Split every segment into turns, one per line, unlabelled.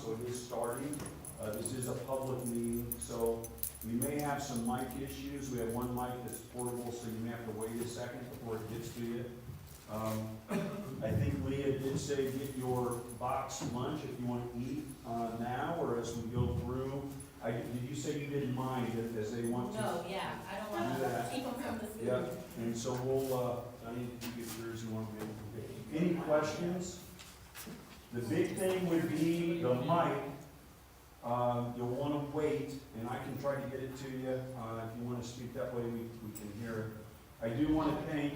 so it is starting. This is a public meeting, so we may have some mic issues. We have one mic that's portable, so you may have to wait a second before it gets to you. I think Leah did say get your box lunch if you want to eat now or as we go through. Did you say you didn't mind as they want to?
No, yeah, I don't want to keep them from the food.
Yeah, and so we'll, I need to get yours, you want to be. Any questions? The big thing would be the mic. You'll want to wait, and I can try to get it to you. If you want to speak that way, we can hear it. I do want to thank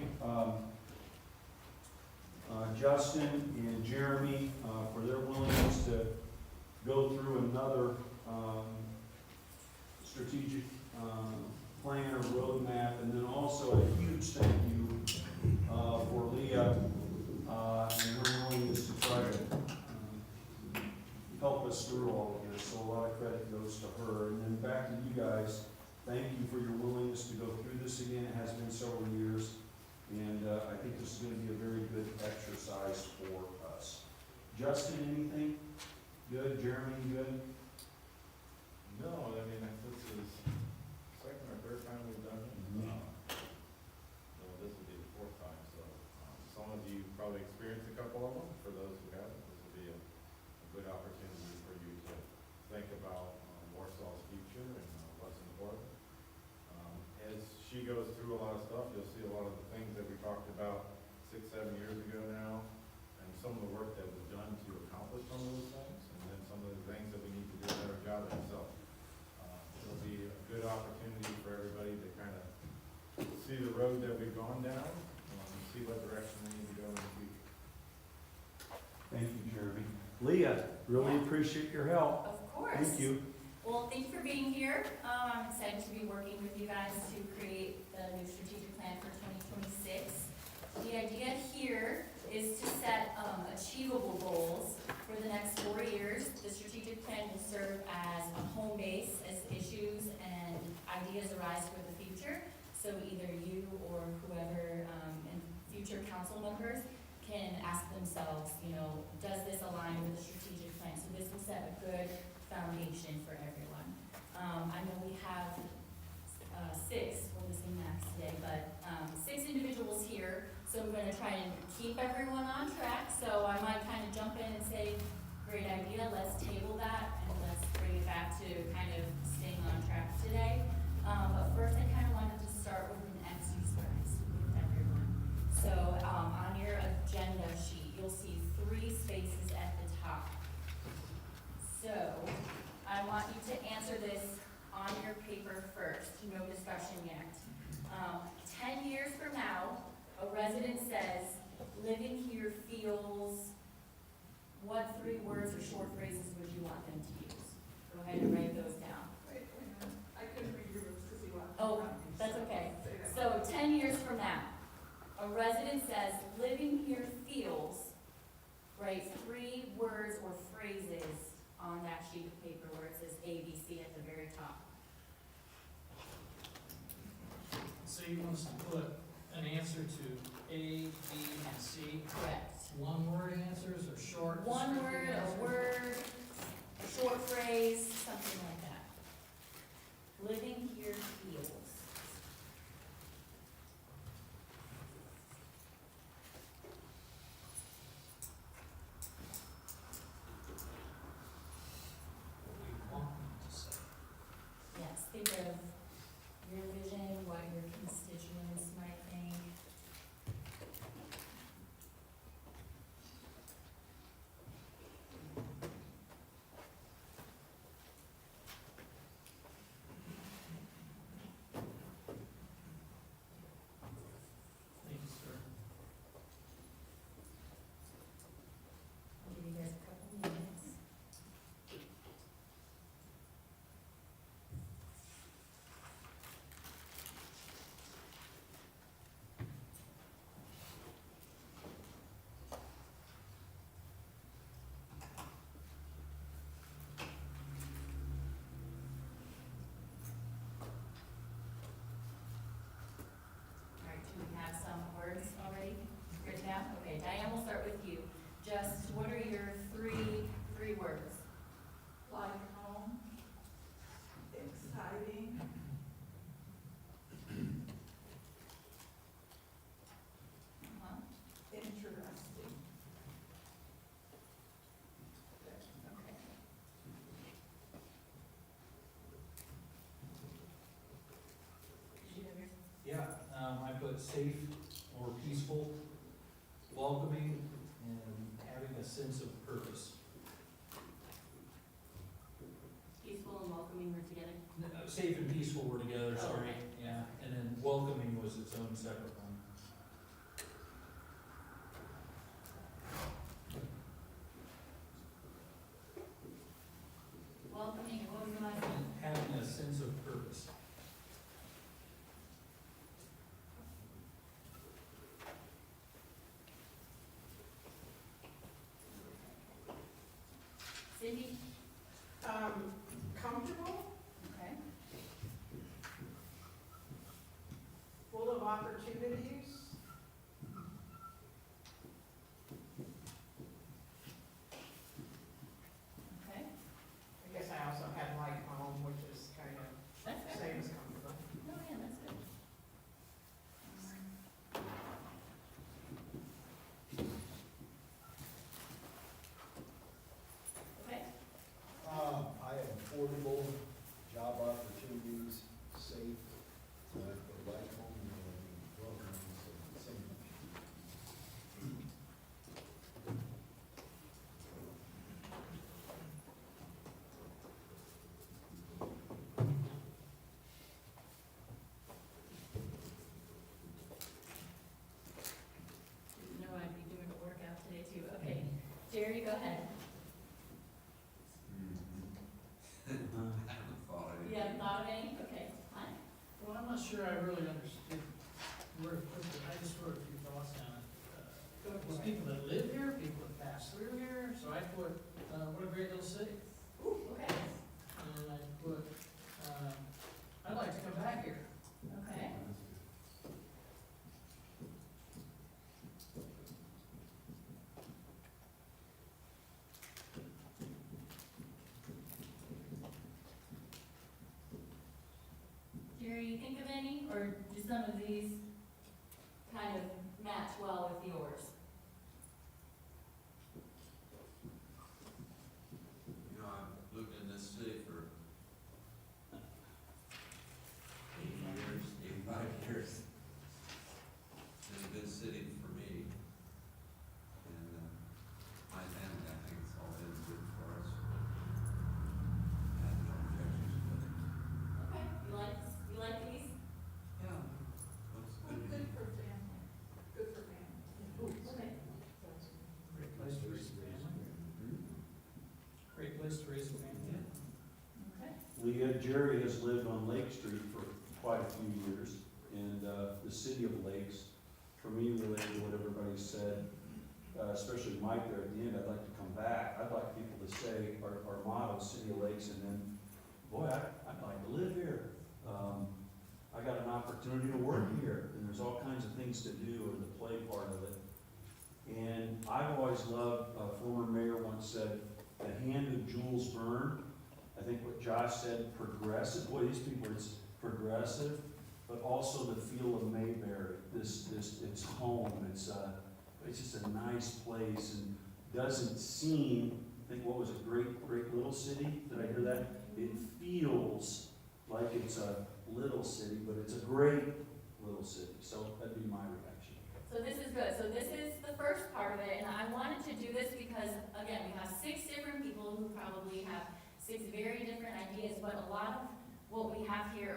Justin and Jeremy for their willingness to go through another strategic plan or roadmap, and then also a huge thank you for Leah and her willingness to try to help us through all of this. So a lot of credit goes to her. And then back to you guys, thank you for your willingness to go through this again. It has been several years, and I think this is going to be a very good exercise for us. Justin, anything? Good. Jeremy, good?
No, I mean, this is second or third time we've done it. So this will be the fourth time, so some of you probably experienced a couple of them. For those who haven't, this will be a good opportunity for you to think about Warsaw's future and what's important. As she goes through a lot of stuff, you'll see a lot of the things that we talked about 6, 7 years ago now, and some of the work that was done to accomplish some of those things, and then some of the things that we need to do a better job at. So it'll be a good opportunity for everybody to kind of see the road that we've gone down, and see what direction we need to go in the future.
Thank you, Jeremy. Leah, really appreciate your help.
Of course.
Thank you.
Well, thank you for being here. I'm excited to be working with you guys to create the new strategic plan for 2026. The idea here is to set achievable goals for the next 4 years. The strategic plan will serve as a home base as issues and ideas arise for the future. So either you or whoever and future council members can ask themselves, does this align with the strategic plan? So this will set a good foundation for everyone. I know we have 6, we're missing Max today, but 6 individuals here. So I'm going to try and keep everyone on track. So I might kind of jump in and say, great idea, let's table that and let's bring it back to kind of staying on track today. But first I kind of wanted to start with an exercise with everyone. So on your agenda sheet, you'll see 3 spaces at the top. So I want you to answer this on your paper first, no discussion yet. 10 years from now, a resident says, living here feels, what 3 words or short phrases would you want them to use? Go ahead and write those down.
Wait a minute. I couldn't read your lips because you want.
Oh, that's okay. So 10 years from now, a resident says, living here feels, write 3 words or phrases on that sheet of paper where it says ABC at the very top.
So you want us to put an answer to A, B, and C?
Correct.
One-word answers or short?
One
descriptive
word,
answers?
a word, a short phrase, something like that. Living here feels.
What we want them to say.
Yes, think of your vision, what your constituents might think.
like home, exciting,
Uh-huh.
interesting.
Okay. Did you have yours?
Yeah, I put safe or peaceful, welcoming, and having a sense of purpose.
Peaceful and welcoming were together.
Safe and peaceful were together,
Oh,
sorry,
okay.
yeah, and then welcoming was its own separate one.
Welcoming, what was the last one?
Having a sense of purpose.
Cindy?
Comfortable,
Okay.
full of opportunities.
Okay.
I guess I also had like home, which is kind of
That's
same
good.
as comfortable.
No, yeah, that's good. Okay.
I have affordable, job opportunities, safe, like home, welcoming, so same.
Didn't know I'd be doing a workout today too. Okay. Jerry, go ahead. You haven't thought of any? Okay, fine.
Well, I'm not sure I really understood where to put it. I just wrote a few thoughts down. There's people that live here, people that pass through here, so I put, what a great little city.
Ooh, okay.
And I put, I'd like to come back here.
Okay. Jerry, you think of any, or do some of these kind of match well with yours?
You know, I've lived in this city for 85 years. It's been a good city for me. And my family, I think it's all been good for us. I had no objections with it.
Okay, you like these?
Yeah. Looks good to
Good
me.
for family, good for family.
Okay.
Great place to raise a family. Great place to raise a family.
Okay.
Leah, Jerry has lived on Lake Street for quite a few years, and the city of Lakes, for me, related to what everybody said, especially Mike there at the end, I'd like to come back. I'd like people to say our motto, City of Lakes, and then, boy, I'd like to live here. I got an opportunity to work here, and there's all kinds of things to do and the play part of it. And I've always loved, a former mayor once said, the hand of Jules Verne. I think what Josh said, progressive, boy, these people, it's progressive, but also the feel of Mayberry, it's home, it's just a nice place, and doesn't seem, I think, what was it, great little city, did I hear that? It feels like it's a little city, but it's a great little city, so that'd be my reaction.
So this is good. So this is the first part of it, and I wanted to do this because, again, we have 6 different people who probably have 6 very different ideas, but a lot of what we have here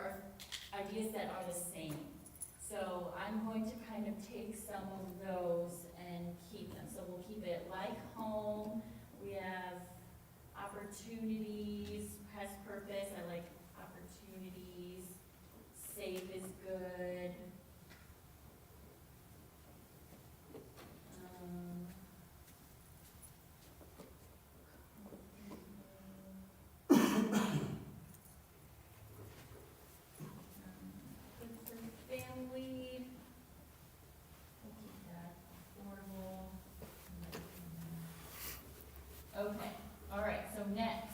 are ideas that are the same. So I'm going to kind of take some of those and keep them. So we'll keep it like home. We have opportunities, has purpose. I like opportunities. Safe is good. Good for family. We'll keep that affordable. Okay, all right, so next,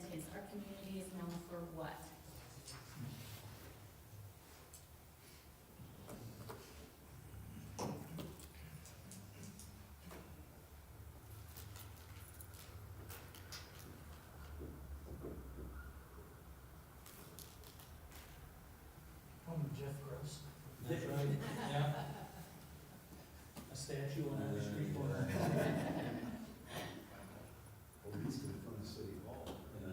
sentence, our community is known for what?
Home of Jeff Gross.
That's right, yeah. A statue on every street corner.
Or at least in front of City Hall.
Yeah.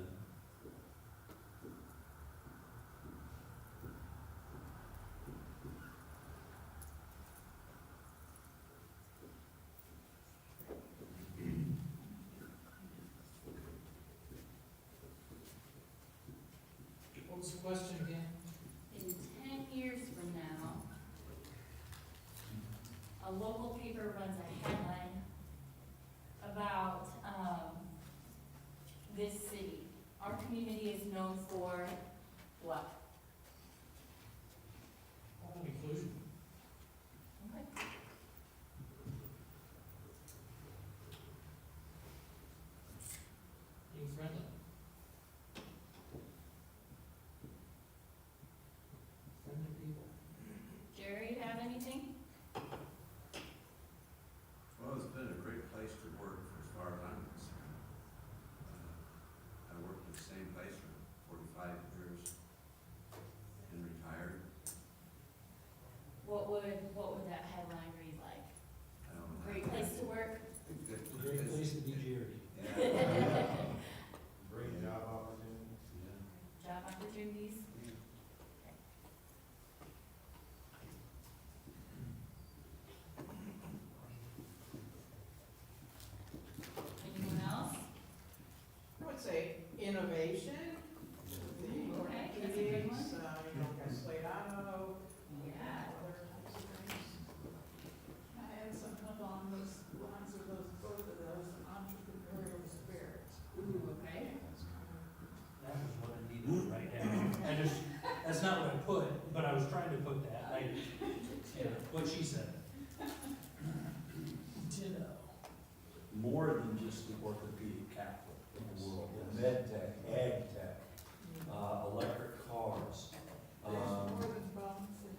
What was the question again?
In 10 years from now, a local paper runs a headline about, this city. Our community is known for what?
Home inclusion.
Okay.
Being friendly. Friendly people.
Jerry, you have anything?
Well, it's been a great place to work as far as I'm concerned. I worked at the same place for 45 years and retired.
What would that headline read like?
I don't know.
Great place to work?
A great place to be Jerry.
Yeah.
Great job opportunities.
Yeah.
Job opportunities? Anyone else?
I would say innovation.
Okay, that's a good one.
You know, Slate Auto.
Yeah.
Other types of things.
I had some along those lines of those, both of those entrepreneurial spirits.
Ooh, okay.
That's kind of.
That was what I needed to write down. That's not what I put, but I was trying to put that, what she said.
Ditto.
More than just the orthopedic capital in the world, med tech, ag tech, electric cars.
There's more than bumps and.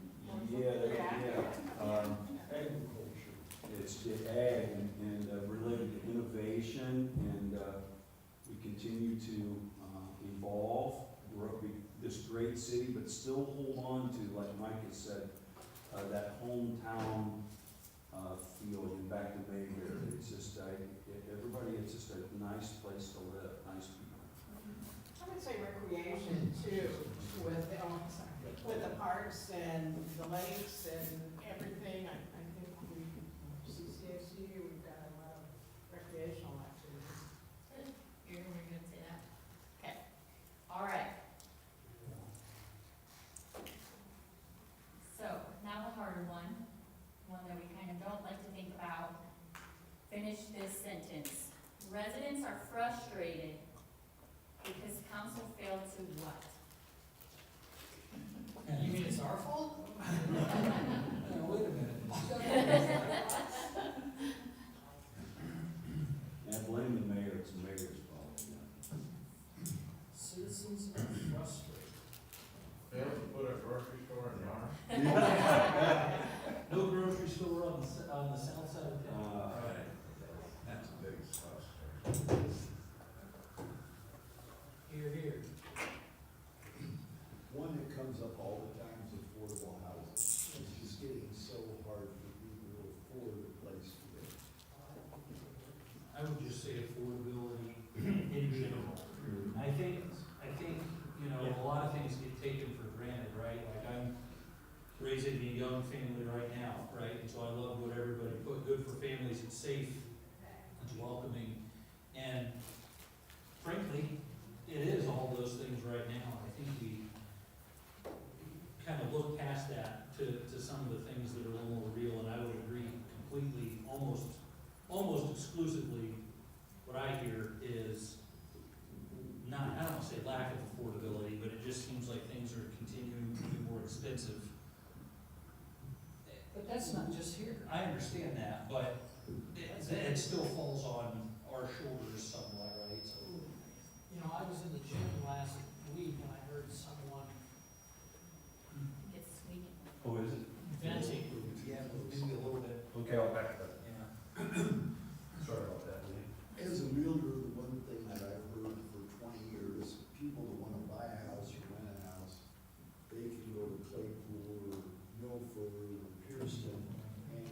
Agriculture.
It's the ag and related to innovation, and we continue to evolve. We're this great city, but still hold on to, like Mike has said, that hometown feel, and back to Mayberry. It's just, everybody, it's just a nice place to live, nice people.
I would say recreation too, with the parks and the lakes and everything. I think CCAC, we've got a lot of recreational activities.
Good. You're gonna say that? Okay. All right. So, now the harder one that we kind of don't like to think about. Finish this sentence. Residents are frustrated because council failed to what?
You mean it's our fault?
Wait a minute.
And I blame the mayor, it's the mayor's fault.
Citizens are frustrated.
Failed to put a grocery store in Yarmouth.
No grocery store on the south side of town.
Right.
That's a big stuff.
Here, here.
One that comes up all the time is affordable housing. It's just getting so hard for people to afford a place to live.
I would just say affordability in general. I think, a lot of things get taken for granted, right? Like I'm raising a young family right now, right? And so I love what everybody put, good for families, it's safe, it's welcoming. And frankly, it is all those things right now. I think we kind of look past that to some of the things that are a little more real, and I would agree completely, almost exclusively, what I hear is not, I don't want to say lack of affordability, but it just seems like things are continuing to be more expensive.
But that's not just here.
I understand that, but it still falls on our shoulders somewhat, right? So,
Yeah, you know, I was in the gym last week and I heard someone
It's squeaking.
Oh, is it?
venting.
Yeah, maybe a little bit.
Okay, I'll back that.
Yeah.
Sorry about that, Lee.
As a realtor, the one thing that I've heard for 20 years, people that wanna buy a house or rent a house, they can go to Claypool or Milford or Pearson and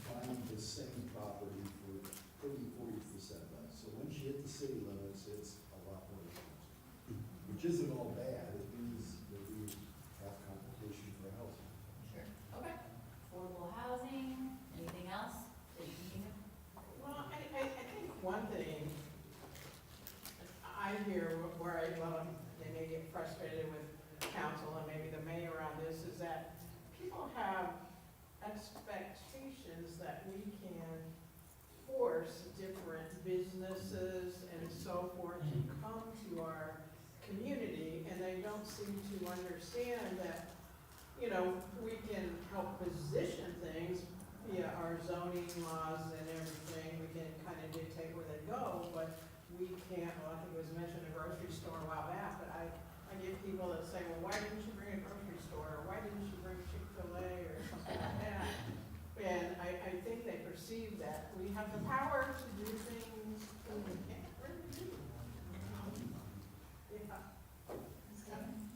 find the same property for 30–40% less. So once you hit the city limits, it's a lot more expensive, which isn't all bad. It means that we have competition for housing.
Sure. Okay. Affordable housing, anything else that you can think of?
Well, I think one thing I hear where they may get frustrated with council and maybe the mayor on this is that people have expectations that we can force different businesses and so forth to come to our community, and they don't seem to understand that, you know, we can help position things via our zoning laws and everything. We can kind of dictate where they go, but we can't, well, I think it was mentioned a grocery store a while back, but I get people that say, well, why didn't you bring a grocery store, or why didn't you bring Chick-fil-A, or something like that? And I think they perceive that we have the power to do things that we can't really do. Yeah.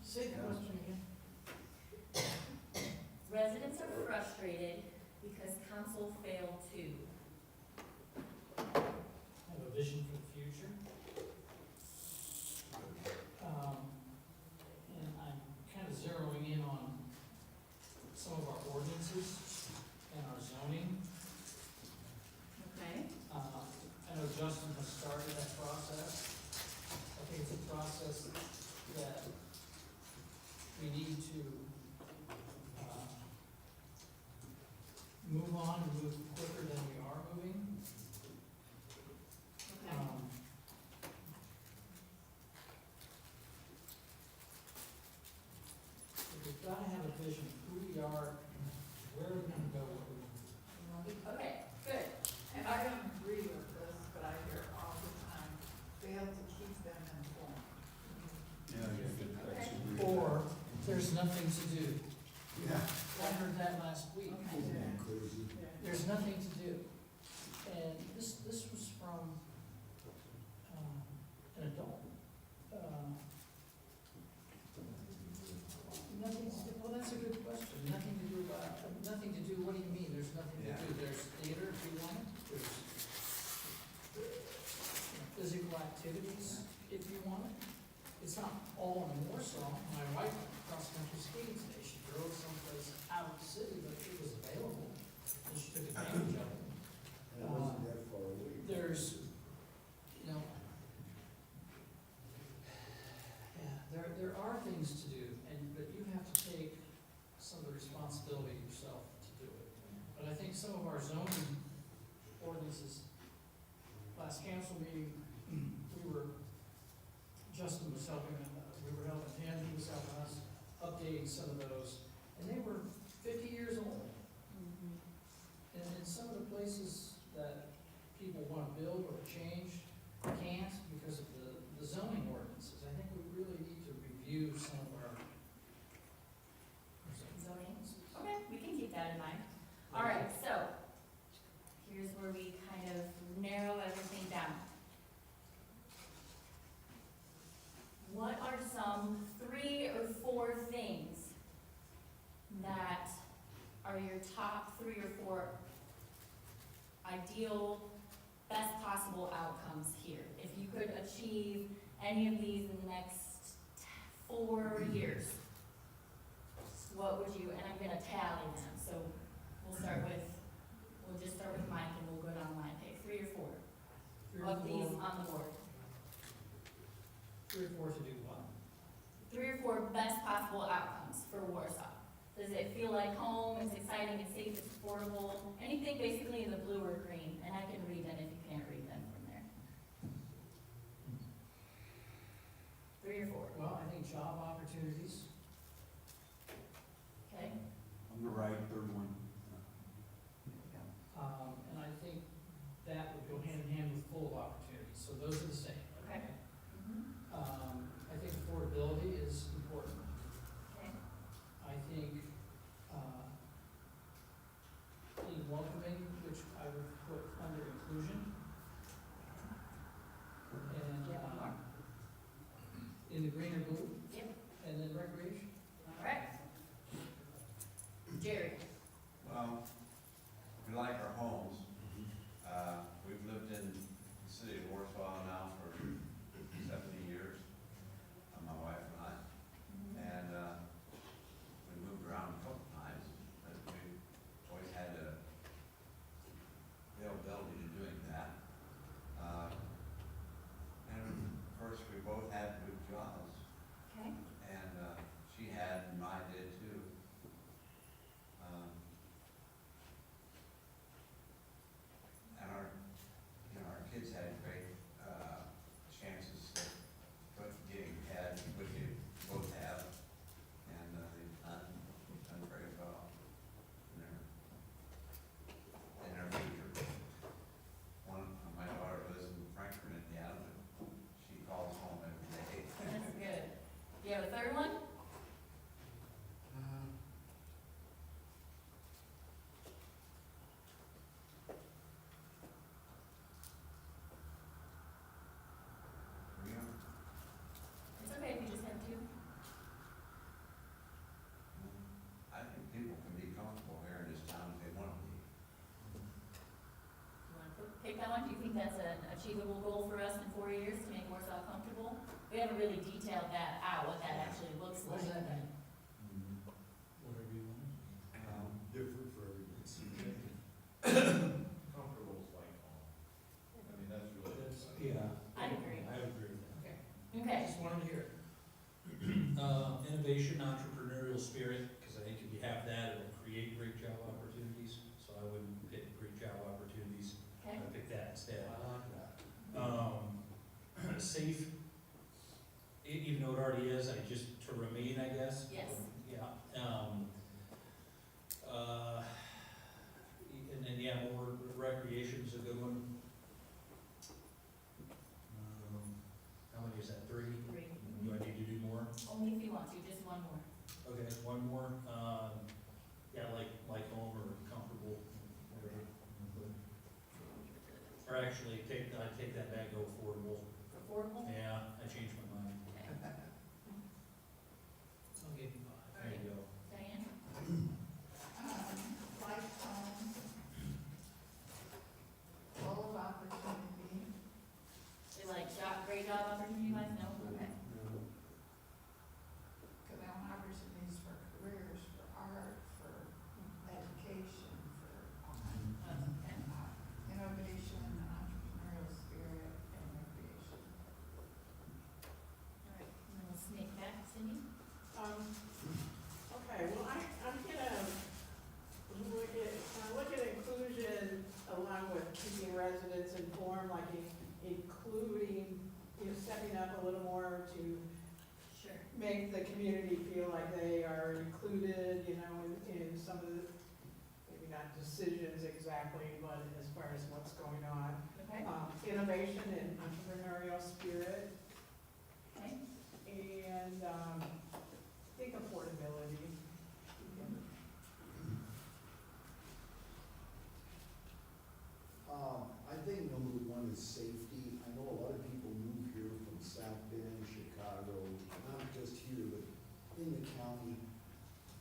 Say the question again.
Residents are frustrated because council failed to.
Have a vision for the future. And I'm kind of zeroing in on some of our ordinances and our zoning.
Okay.
I know Justin has started that process. I think it's a process that we need to move on and move quicker than we are moving.
Okay.
We've got to have a vision of who we are, where we're going to go, what we
Okay, good.
And I don't agree with this, but I hear it all the time, fail to keep them informed.
Okay.
Or there's nothing to do.
Yeah.
I heard that last week.
Crazy.
There's nothing to do. And this was from an adult. Nothing to do, well, that's a good question. Nothing to do about, nothing to do, what do you mean? There's nothing to do. There's theater if you want it. There's physical activities if you want it. It's not all in Warsaw. My wife went cross-country skiing today. She drove someplace out of the city, but it was available, and she took advantage of it.
And it wasn't that far away.
There's, you know, yeah, there are things to do, but you have to take some of the responsibility yourself to do it. But I think some of our zoning ordinances, last council meeting, Justin was helping, we were helping him, he was helping us, updating some of those, and they were 50 years old.
Mhm.
And in some of the places that people want to build or change, can't because of the zoning ordinances. I think we really need to review some of our
Zoning. Okay, we can keep that in mind. All right, so here's where we kind of narrow everything down. What are some 3 or 4 things that are your top 3 or 4 ideal, best possible outcomes here? If you could achieve any of these in the next 4 years, what would you, and I'm gonna tally them, so we'll just start with Mike and we'll go down the line. Pick 3 or 4 of these on the board.
3 or 4 to do what?
3 or 4 best possible outcomes for Warsaw. Does it feel like home, it's exciting, it's safe, it's affordable, anything basically in the blue or green, and I can read them if you can't read them from there. 3 or 4,
Well, I think job opportunities.
okay?
I'm the right third one.
And I think that would go hand in hand with full of opportunities, so those are the same.
Okay. Mhm.
in the green or blue,
Yep,
and then recreation.
all right. Jerry?
Well, we like our homes. We've lived in the city of Warsaw now for 70 years, my wife and I. And we moved around a couple times, but we've always had the availability to doing that. And of course, we both had good jobs,
Okay.
and she had, and I did too. And our kids had great chances of getting ahead, which they both have, and they've done very well in their future. My daughter lives in Frankfurt, Indiana, but she calls home every day.
That's good. Do you have a third one? It's okay if you just have two.
I think people can be comfortable here in this town if they want to be.
You want to pick that one? Do you think that's an achievable goal for us in 4 years to make Warsaw comfortable? We haven't really detailed that out, what that actually looks
What
like.
does that mean?
Whatever you want.
Different for everybody.
Comfortable is like home. I mean, that's really.
That's, yeah.
I agree.
I would agree with that.
Okay,
Just wanted to hear it.
Innovation, entrepreneurial spirit, because I think if you have that, it'll create great job opportunities, so I wouldn't pick great job opportunities,
okay.
I'd pick that instead.
I like that.
Safe, even though it already is, to remain, I guess.
Yes.
Yeah, and then, yeah, more recreation's a good one. How many is that, 3?
3.
Do I need to do more?
Only if you want to, just one more.
Okay, one more, yeah, like home or comfortable, whatever. Or actually, I take that back, go affordable.
Affordable?
Yeah, I changed my mind.
Okay.
I'll give you 5.
There you go.
Diane?
Life home, full of opportunity,
Is like great job opportunity wise? No? Okay.
because I want opportunities for careers, for art, for education, for
Okay.
innovation, entrepreneurial spirit, and recreation.
All right, and then we'll sneak back, Cindy?
Okay, well, I'm gonna look at inclusion along with keeping residents informed, like including, stepping up a little more to
Sure.
make the community feel like they are included, in some of the, maybe not decisions exactly, but as far as what's going on.
Okay.
Innovation and entrepreneurial spirit,
Okay.
and, I think affordability.
I think number one is safety. I know a lot of people move here from South Bend, Chicago, not just here, but in the county,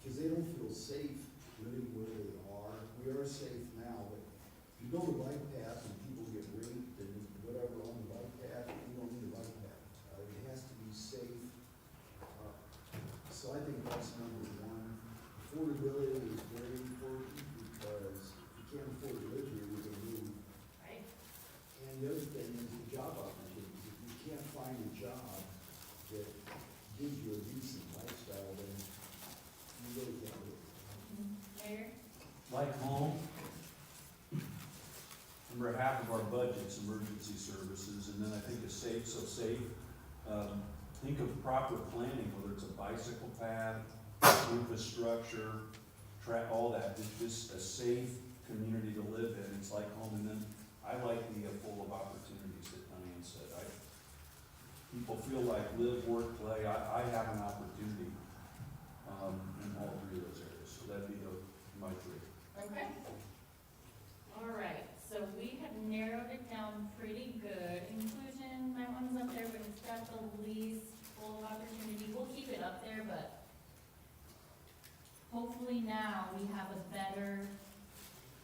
because they don't feel safe living where they are. We are safe now, but if you go to the bike path and people get raped and whatever on the bike path, you don't need a bike path. It has to be safe. So I think that's number one. Affordability is very important because if you can't afford to live here, you're gonna move.
Right.
And the other thing is the job opportunities. If you can't find a job that gives you a decent lifestyle, then you really can't do it.
Mayor?
Like home, remember half of our budget's emergency services, and then I think it's safe, think of proper planning, whether it's a bicycle path, infrastructure, all that, it's just a safe community to live in, it's like home, and then I like the full of opportunities that Diane said, people feel like live, work, play, I have an opportunity, in all 3 of those areas, so that'd be my 3.
Okay. All right, so we have narrowed it down pretty good. Inclusion, that one's up there, but it's got the least full of hopefully now we have a better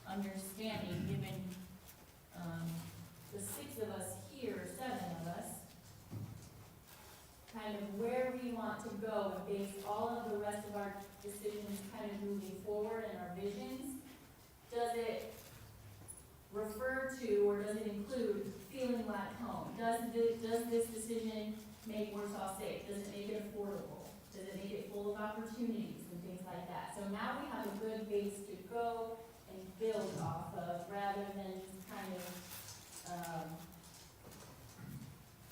understanding, given, the 6 of us here, 7 of us, kind of where we want to go and base all of the rest of our decisions kind of moving forward and our visions. Does it refer to, or does it include feeling like home? Does this decision make Warsaw safe? Does it make it affordable? Does it make it full of opportunities and things like that? So now we have a good base to go and build off of, rather than just kind of,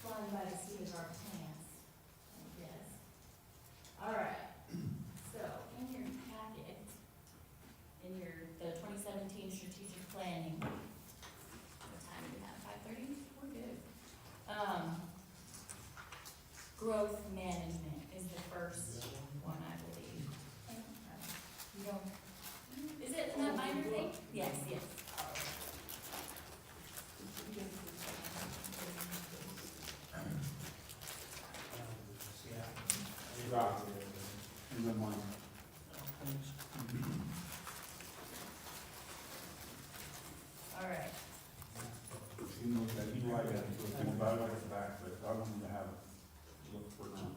flying by the seat of our pants, I guess. All right, so in your packet, in the 2017 strategic planning, what time do we have, 5:30? We're good. Growth management is the first one, I believe. You don't, is it in that binder thing? Yes, yes.
And then mine.
All right.
You know, that you write that, so it's in the back, but I want you to have it, look for now.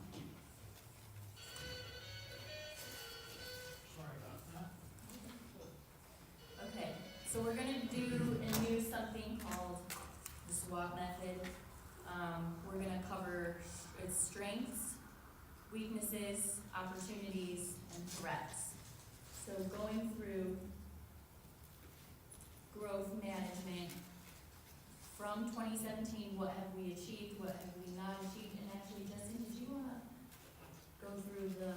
Sorry about that.
Okay, so we're gonna do and use something called the SWOT method. We're gonna cover its strengths, weaknesses, opportunities, and threats. So going through growth management from 2017, what have we achieved, what have we not achieved? And actually, Justin, did you wanna go through the,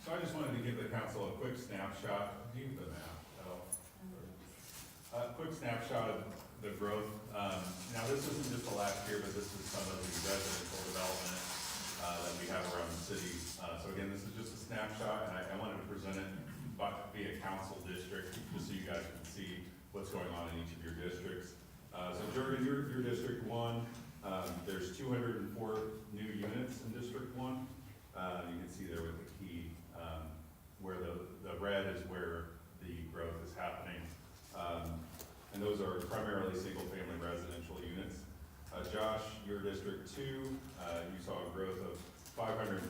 So I just wanted to give the council a quick snapshot, do you have the map? A quick snapshot of the growth. Now, this isn't just the last year, but this is some of the residential development that we have around the city. So again, this is just a snapshot, and I wanted to present it via council district, just so you guys can see what's going on in each of your districts. So Jurgen, your District 1, there's 204 new units in District 1. You can see there with the key, where the red is where the growth is happening. And those are primarily single-family residential units. Josh, your District 2, you saw a growth of 527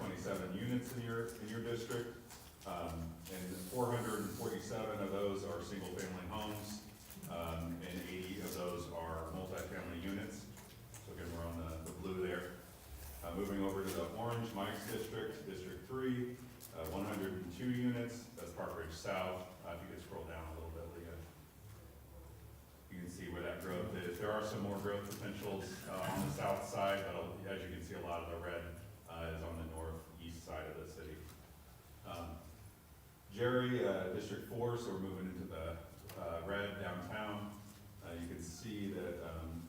units in your district. And 447 of those are single-family homes, and 80 of those are multifamily units. So again, we're on the blue there. Moving over to the orange, Mike's district, District 3, 102 units, that's Park Ridge South. If you could scroll down a little bit, Leah. You can see where that growth is. There are some more growth potentials on the south side, but as you can see, a lot of the red is on the northeast side of the city. Jerry, District 4, so we're moving into the red downtown. You can see that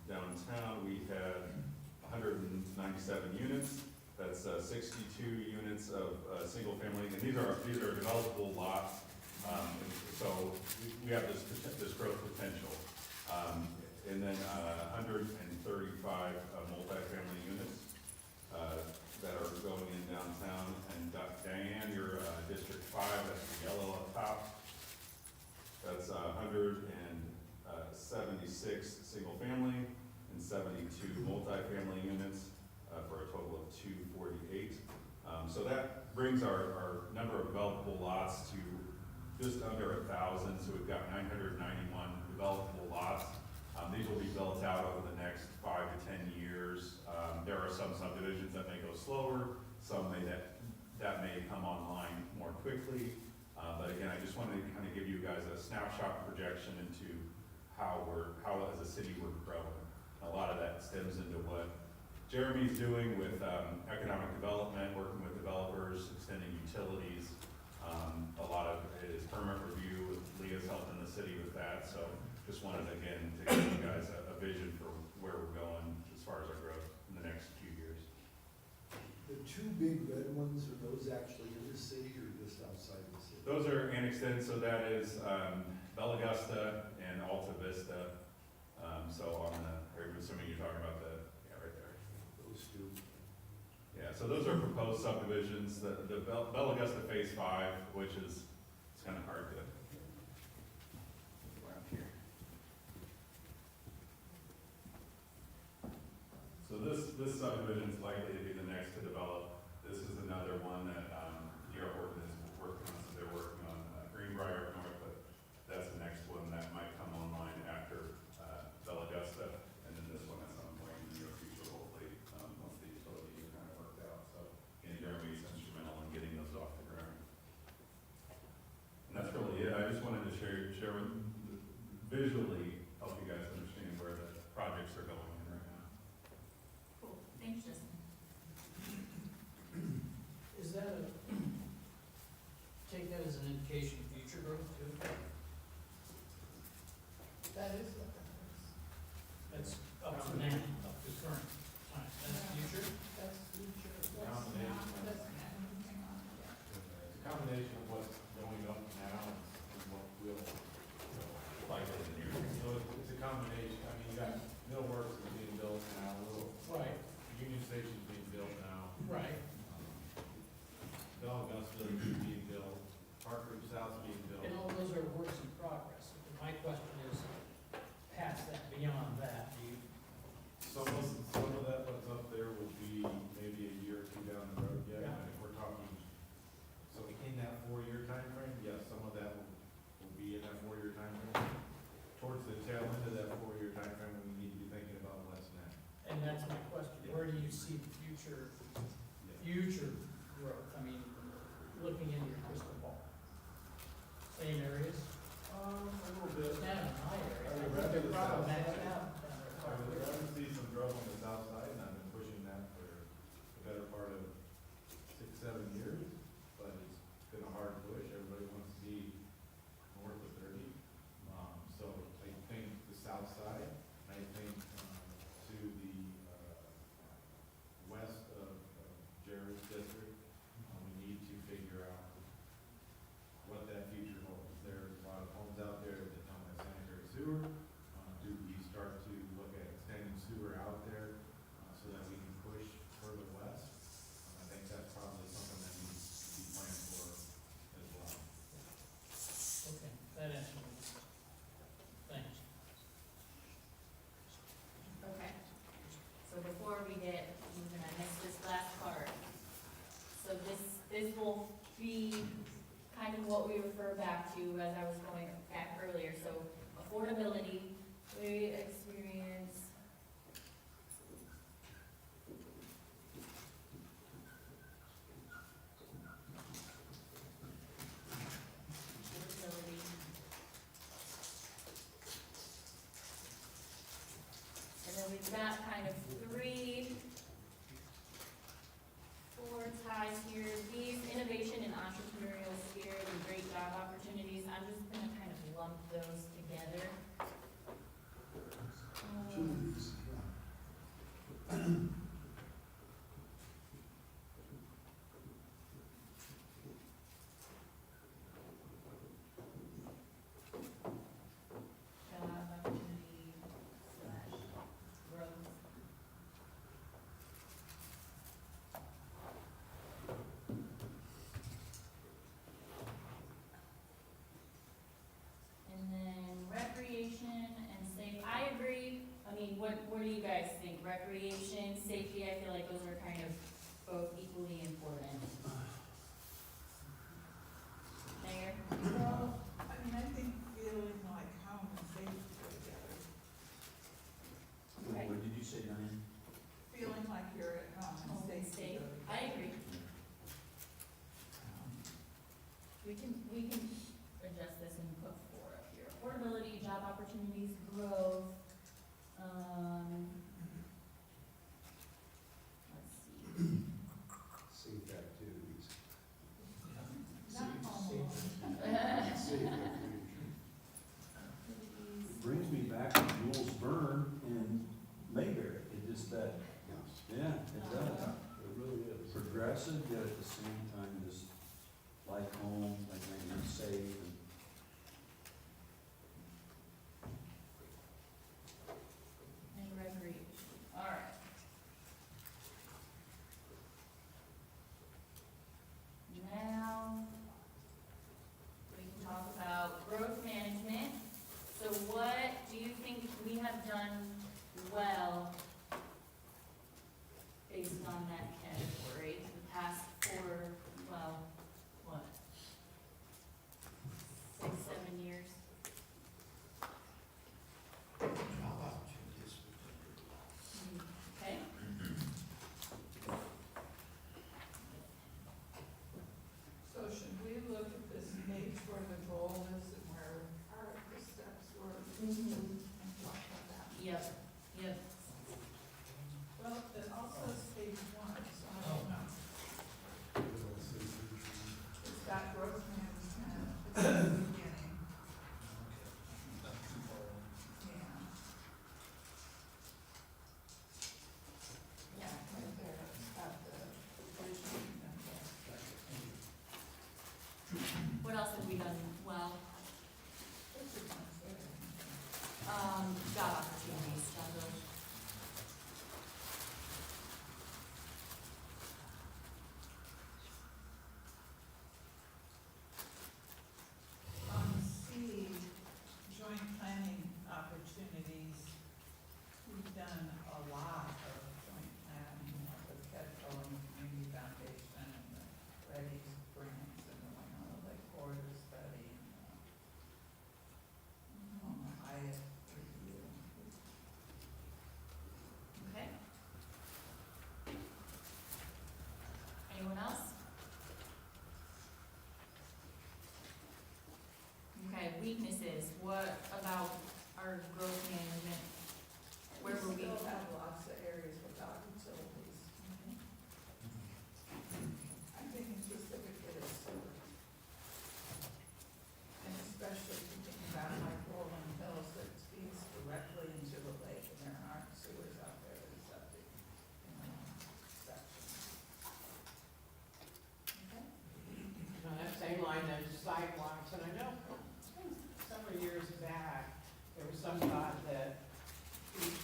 downtown we had 197 units. That's 62 units of single family, and these are developable lots. So we have this growth potential. And then 135 multifamily units that are going in downtown. And Diane, your District 5, that's the yellow up top. That's 176 single family and 72 multifamily units for a total of 248. So that brings our number of developable lots to just under 1,000. So we've got 991 developable lots. These will be built out over the next 5 to 10 years. There are some subdivisions that may go slower, some that may come online more quickly. But again, I just wanted to kind of give you guys a snapshot projection into how as a city we're growing. A lot of that stems into what Jeremy's doing with economic development, working with developers, extending utilities. A lot of it is permit review, with Leah's helping the city with that. So just wanted, again, to give you guys a vision for where we're going as far as our growth in the next few years.
The two big red ones, are those actually in the city or just outside the city?
Those are annexed in, so that is Bella Augusta and Alta Vista. So on the, I'm assuming you're talking about right there.
Those two.
so those are proposed subdivisions, the Bella Augusta Phase 5, which is, it's kind of hard to around here. So this subdivision is likely to be the next to develop. This is another one that, D.R. Horton is working on, so they're working on Greenbrier up north, but that's the next one that might come online after, Bella Augusta, and then this one at some point in the near future, hopefully, once the utilities are kind of worked out, so, and Jeremy's instrumental in getting those off the ground. And that's really it, I just wanted to share with, visually, help you guys understand where the projects are going in right now.
Cool, thanks, Justin.
Is that a, take that as an indication of future growth too?
That is what that is.
That's up to now, up to current time, that's future?
That's future, that's
Combination.
not, that's, hang on, yeah.
It's a combination of what's going up now and what will, likely in the near future. So it's a combination, I mean, you got Millworks is being built now,
Right,
Union Station's being built now.
right.
Bella Augusta is being built, Park Ridge South's being built.
And all those are works in progress. My question is, past that, beyond that, do you,
Some of that what's up there will be maybe a year or two down the road yet,
Yeah.
and if we're talking, so in that 4-year timeframe, yes, some of that will be in that 4-year timeframe. Towards the tail end of that 4-year timeframe, we need to be thinking about what's next.
and that's my question, where do you see the future growth? I mean, looking into your crystal ball. Same areas?
A little bit.
It's not in my area.
I would
think
rather
they're
the
probably
south
maxed
side.
out down there.
I would rather see some growth on the south side, and I've been pushing that for the better part of 6-7 years, but it's been a hard push, everybody wants to be north of 30. So I think the south side, I think to the west of Jared's district, we need to figure out what that future holds. There's a lot of homes out there that don't have sanitary sewer. Do we start to look at extending sewer out there so that we can push further west? I think that's probably something that needs to be planned for as well.
Okay, that answers my question. Thanks.
Okay, so before we get moving, I missed this last part. So this will be kind of what we refer back to as I was going back earlier, so affordability, we experience affordability. And then we've got kind of 4 ties here. These innovation and entrepreneurial spirit and great job opportunities, I'm just gonna kind of lump those together.
Opportunities, yeah.
Job opportunity slash growth. And then recreation and safe, I agree, I mean, what do you guys think? Recreation, safety, I feel like those are kind of both equally important. Mayor?
Well, I mean, I think feeling like home and safety go together.
Right.
What did you say, Diane?
Feeling like you're at home and
Home and
safety
safe,
go together.
I agree. We can adjust this and put 4 up here. Affordability, job opportunities, growth, let's see.
Safe activities.
Not home alone.
Safe
weaknesses, what about our growth management? Where were we?
still have lots of areas without utilities. I'm thinking specifically of sewer. And especially thinking about like Rolling Hills that feeds directly into the lake and there aren't sewers out there that are septic. Section. Okay.
On that same line, there's sidewalks, and I know several years back, there was some thought that each,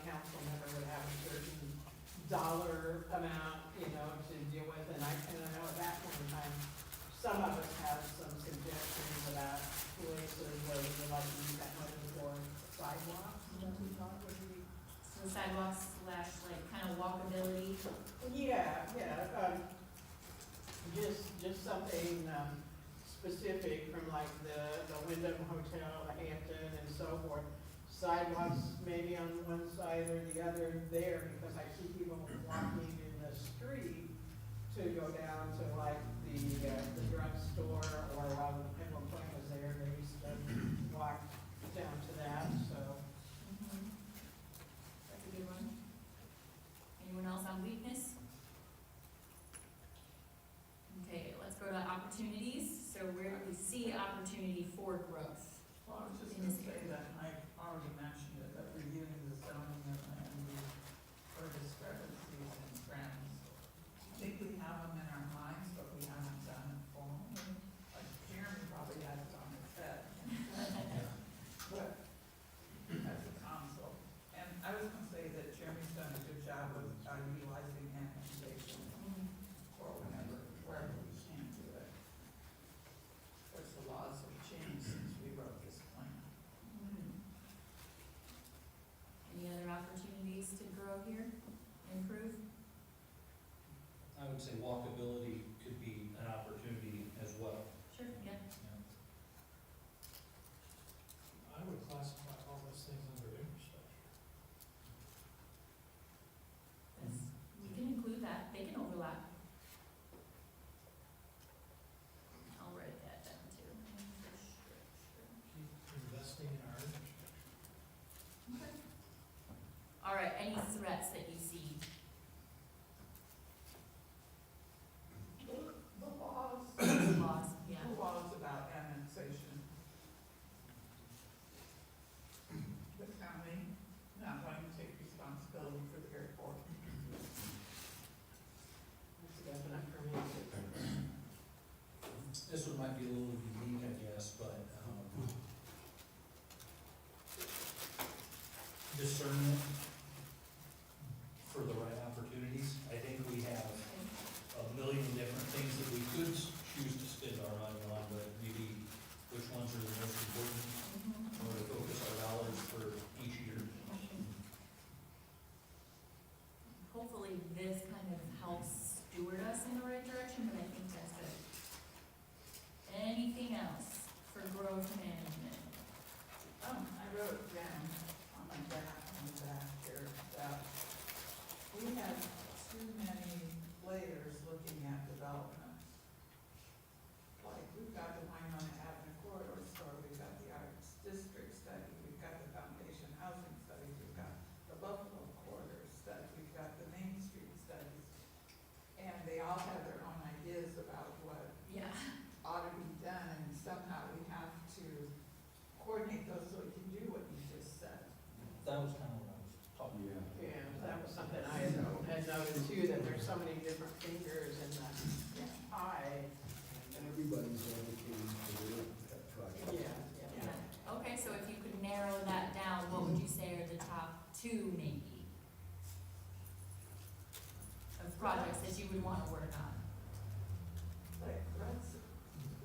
council member would have a certain dollar amount, to deal with, and I know at that point in time, some of us have some suggestions about places where we would like to use that money for sidewalks, that we thought would be.
So sidewalks slash like kind of walkability.
Yeah, just something, specific from like the Wyndham Hotel, the Hampton and so forth. Sidewalks maybe on one side or the other there, because I see people walking in the street to go down to like the drugstore, or while the Penguin Point was there, they used to walk down to that, so.
That's a good one. Anyone else on weakness? Okay, let's go to opportunities. So where do we see opportunity for growth?
Well, I was just
In
gonna
this
say that, and I already mentioned it, that reviewing the zoning and land use for discrepancies and trends. I think we have them in our minds, but we haven't done it formally. Like Jeremy probably has it on his head. But as a council, and I was gonna say that Jeremy's done a good job of utilizing annexation or wherever we can do it. Of course, the laws have changed since we wrote this plan.
Any other opportunities to grow here, improve?
I would say walkability could be an opportunity as well.
Sure, yeah.
I would classify all those things under infrastructure.
You can include that, they can overlap. I'll write that down too. Infrastructure.
Keep investing in our infrastructure.
Okay. All right, any threats that you see?
The laws,
Laws, yeah.
the laws about annexation. The county not wanting to take responsibility for the airport.
That's a definite for me.
This one might be a little unique, I guess, but, discernment for the right opportunities. I think we have a million different things that we could choose to spend our money on, but maybe which ones are the most important, or to focus our dollars for each year.
Hopefully this kind of helps steward us in the right direction, but I think that's good. Anything else for growth management?
I wrote down on my back here, that we have too many players looking at development. Like, we've got the Winona Avenue corridor store, we've got the Arts District study, we've got the foundation housing studies, we've got the Buffalo corridor study, we've got the Main Street studies. And they all have their own ideas about what
Yeah.
ought to be done, and somehow we have to coordinate those so we can do what you just said.
That was kind of what I was talking about.
Yeah, that was something I had noticed too, that there's so many different fingers in the pie.
And everybody's advocating for their pet project.
Yeah. Okay, so if you could narrow that down, what would you say are the top two maybe? Of projects that you would wanna work on?
Like,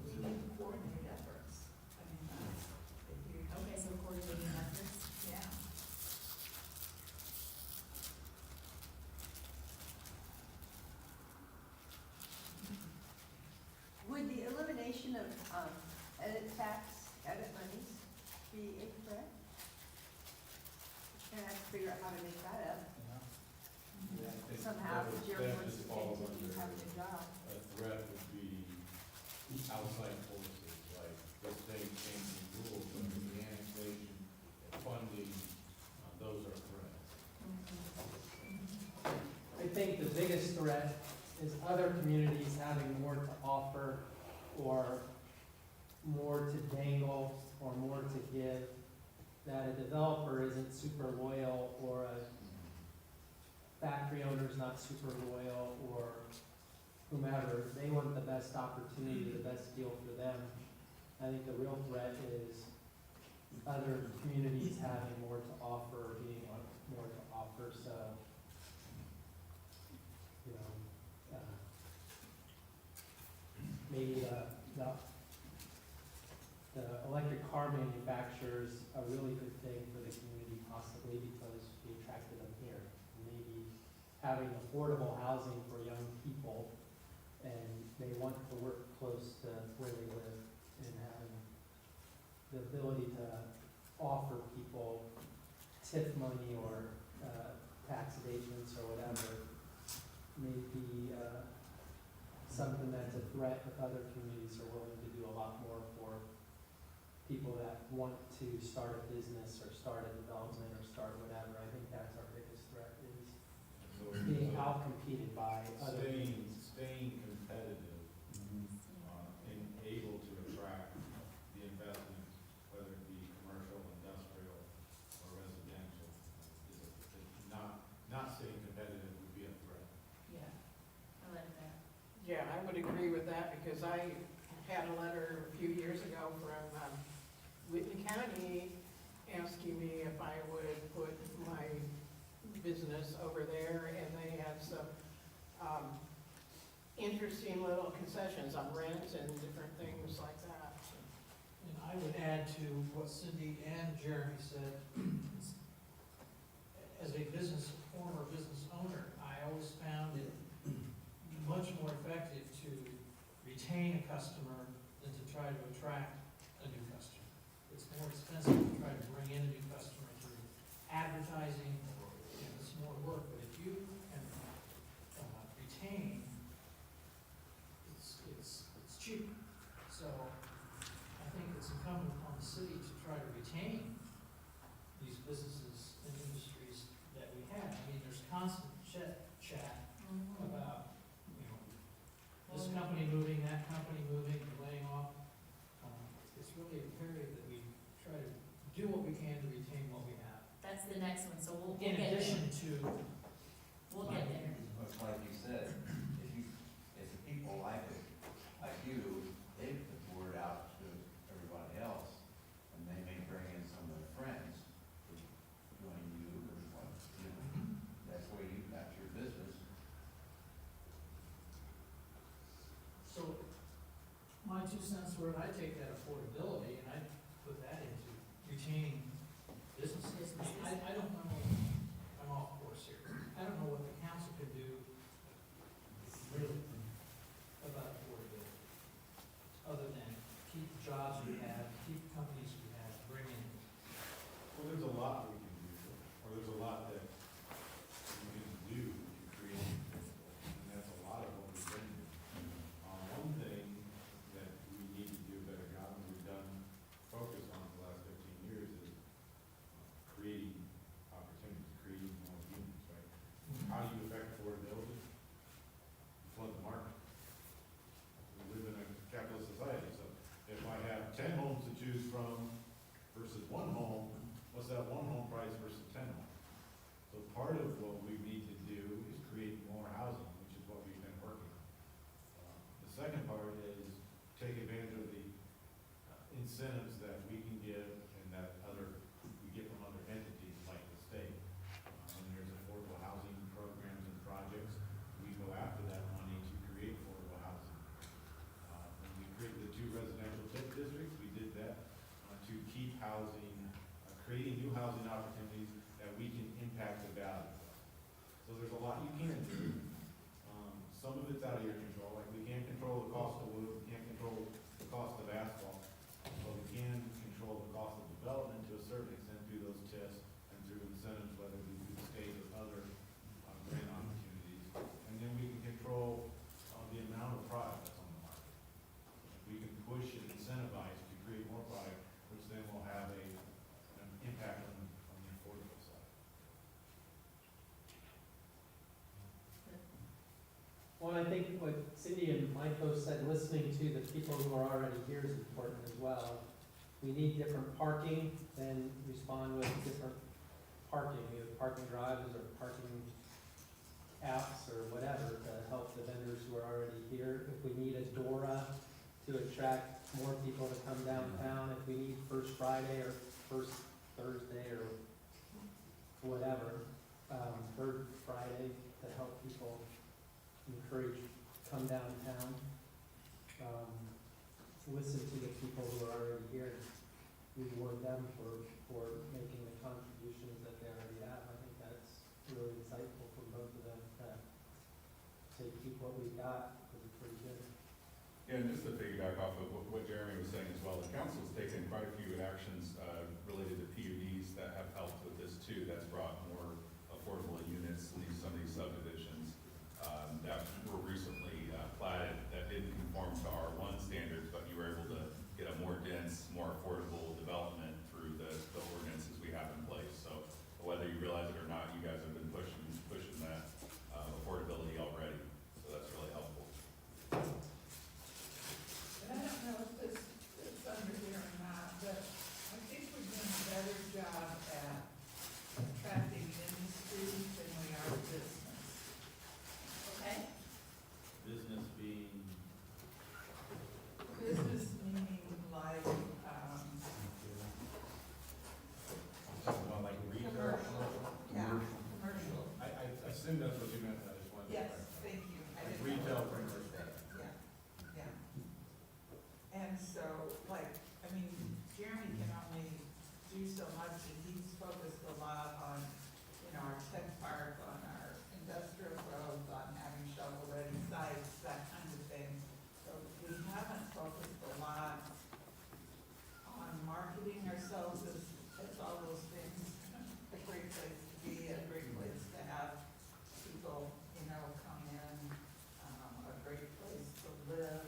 we need to coordinate efforts. I mean, that's a huge,
Okay, so coordinating efforts.
yeah.
Would the elimination of, edit tax, edit monies be incorrect? And I have to figure out how to make that up
Yeah, I think
somehow,
that
because you're
that
going to
just falls
continue
under
having a job.
a threat would be outside forces, like, let's say changing
think the biggest threat is other communities having more to offer, or more to dangle, or more to give, that a developer isn't super loyal, or a factory owner's not super loyal, or whomever. They want the best opportunity, the best deal for them. I think the real threat is other communities having more to offer, being more to offer, so, you know, maybe the electric car manufacturer's a really good thing for the community, possibly because we attracted them here. Maybe having affordable housing for young people, and they want to work close to where they live, and having the ability to offer people tip money or tax abatements or whatever may be something that's a threat if other communities are willing to do a lot more for people that want to start a business or start a development or start whatever. I think that's our biggest threat, is being out-competed by other communities.
Staying competitive, and able to attract the investment, whether it be commercial, industrial, or residential, not staying competitive would be a threat.
Yeah, I like that.
Yeah, I would agree with that, because I had a letter a few years ago from Whitney County asking me if I would put my business over there, and they had some interesting little concessions on rent and different things like that.
And I would add to what Cindy and Jeremy said. As a former business owner, I always found it much more effective to retain a customer than to try to attract a new customer. It's more expensive to try to bring in a new customer through advertising, or, it's more work, but if you can retain, it's cheaper. So I think it's incumbent upon the city to try to retain these businesses and industries that we have. I mean, there's constant chat about, this company moving, that company moving, laying off. It's really imperative that we try to do what we can to retain what we have.
That's the next one, so we'll
In
get there.
addition to,
We'll get there.
But like you said, if the people like it, like you, they put the word out to everybody else, and they may bring in some of their friends to join you, or what, that's where you got your business.
so my 2 cents worth, I take that affordability and I put that into retaining businesses. I don't know, I'm off course here. I don't know what the council could do really about affordability, other than keep the jobs we have, keep the companies we have, bring in.
Well, there's a lot we can do, or there's a lot that we can do to create, and that's a lot of what we've been doing. One thing that we need to do a better job, and we've done, focused on for the last 15 years, is creating opportunities, creating more units, right? How do you affect affordability? Flood the market. We live in a capitalist society, so if I have 10 homes to choose from versus one home, what's that one home price versus 10 homes? So part of what we need to do is create more housing, which is what we've been working on. The second part is take advantage of the incentives that we can give and that we get from other entities like the state. When there's affordable housing programs and projects, we go after that money to create affordable housing. When we created the 2 residential TIF districts, we did that to keep housing, creating new housing opportunities that we can impact the value of. So there's a lot you can do. Some of it's out of your control, like we can't control the cost of wood, we can't control the cost of asphalt, but we can control the cost of development to a certain extent through those TIFs and through incentives, whether it be through the state or other grant opportunities. And then we can control the amount of product that's on the market. We can push and incentivize to create more product, which then will have an impact on the affordable side.
The
I think what Cindy and Mike both said, listening to the people who are already here is important as well. We need different parking, then respond with different parking, either parking drives or parking apps or whatever to help the vendors who are already here. If we need a DORA to attract more people to come downtown, if we need First Friday or First Thursday or whatever, Third Friday to help people encourage, come downtown. Listen to the people who are already here, reward them for making the contributions that they already have. I think that's really insightful from both of them to keep what we've got, because it's pretty good.
Yeah, and just to piggyback off of what Jeremy was saying as well, the council's taken quite a few actions related to PUDs that have helped with this too. That's brought more affordable units in some of these subdivisions that were recently platted that didn't conform to R1 standards, but you were able to get a more dense, more affordable development through the ordinances we have in place. So whether you realize it or not, you guys have been pushing that affordability already. So that's really helpful.
And I don't know if this is under here or not, but I think we're doing a better job at attracting industry than we are business.
Okay?
Business being.
Business meaning like,
Well, like retail.
yeah, commercial.
I assume that's what you meant, I just wanted to.
Yes,
clarify.
thank you. I
Like
didn't know
retail
what you were
commercial.
saying. Yeah, yeah. And so, like, I mean, Jeremy can only do so much, and he's focused a lot on, you know, our tech park, on our industrial growth, on having shovel-ready sites, that kind of thing. So we haven't focused a lot on marketing ourselves as all those things. A great place to be, a great place to have people, you know, come in, a great place to live.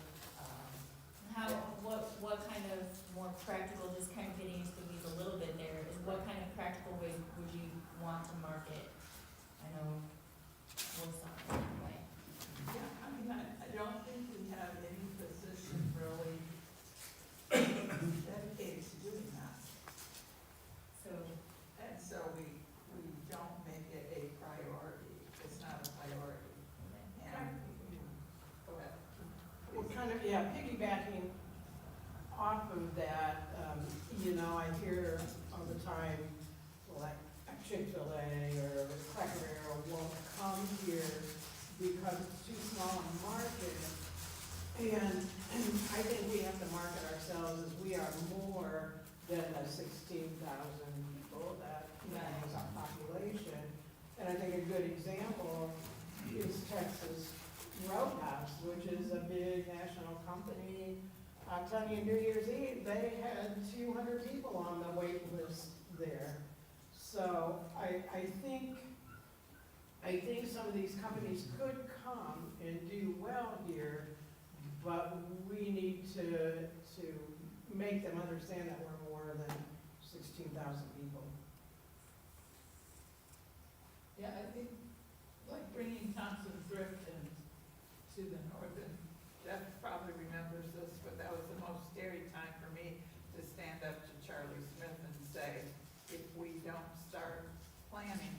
What kind of more practical, just kind of getting into the weeds a little bit there, is what kind of practical ways would you want to market? I know Warsaw, anyway.
Yeah, I mean, I don't think we have any position really dedicated to doing that.
So,
And so we don't make it a priority. It's not a priority. And, go ahead.
Well, kind of, yeah, piggybacking off of that, you know, I hear all the time, like Chick-fil-A or Cracker Barrel won't come here because it's too small a market. And I think we have to market ourselves as we are more than the 16,000 people that, you know, is our population. And I think a good example is Texas Roadhouse, which is a big national company. I'm telling you, New Year's Eve, they had 200 people on the wait list there. So I think some of these companies could come and do well here, but we need to make them understand that we're more than 16,000 people.
Yeah, I think, like bringing Thompson Thrift and to the north, and Jeff probably remembers this, but that was the most scary time for me to stand up to Charlie Smith and say, if we don't start planning,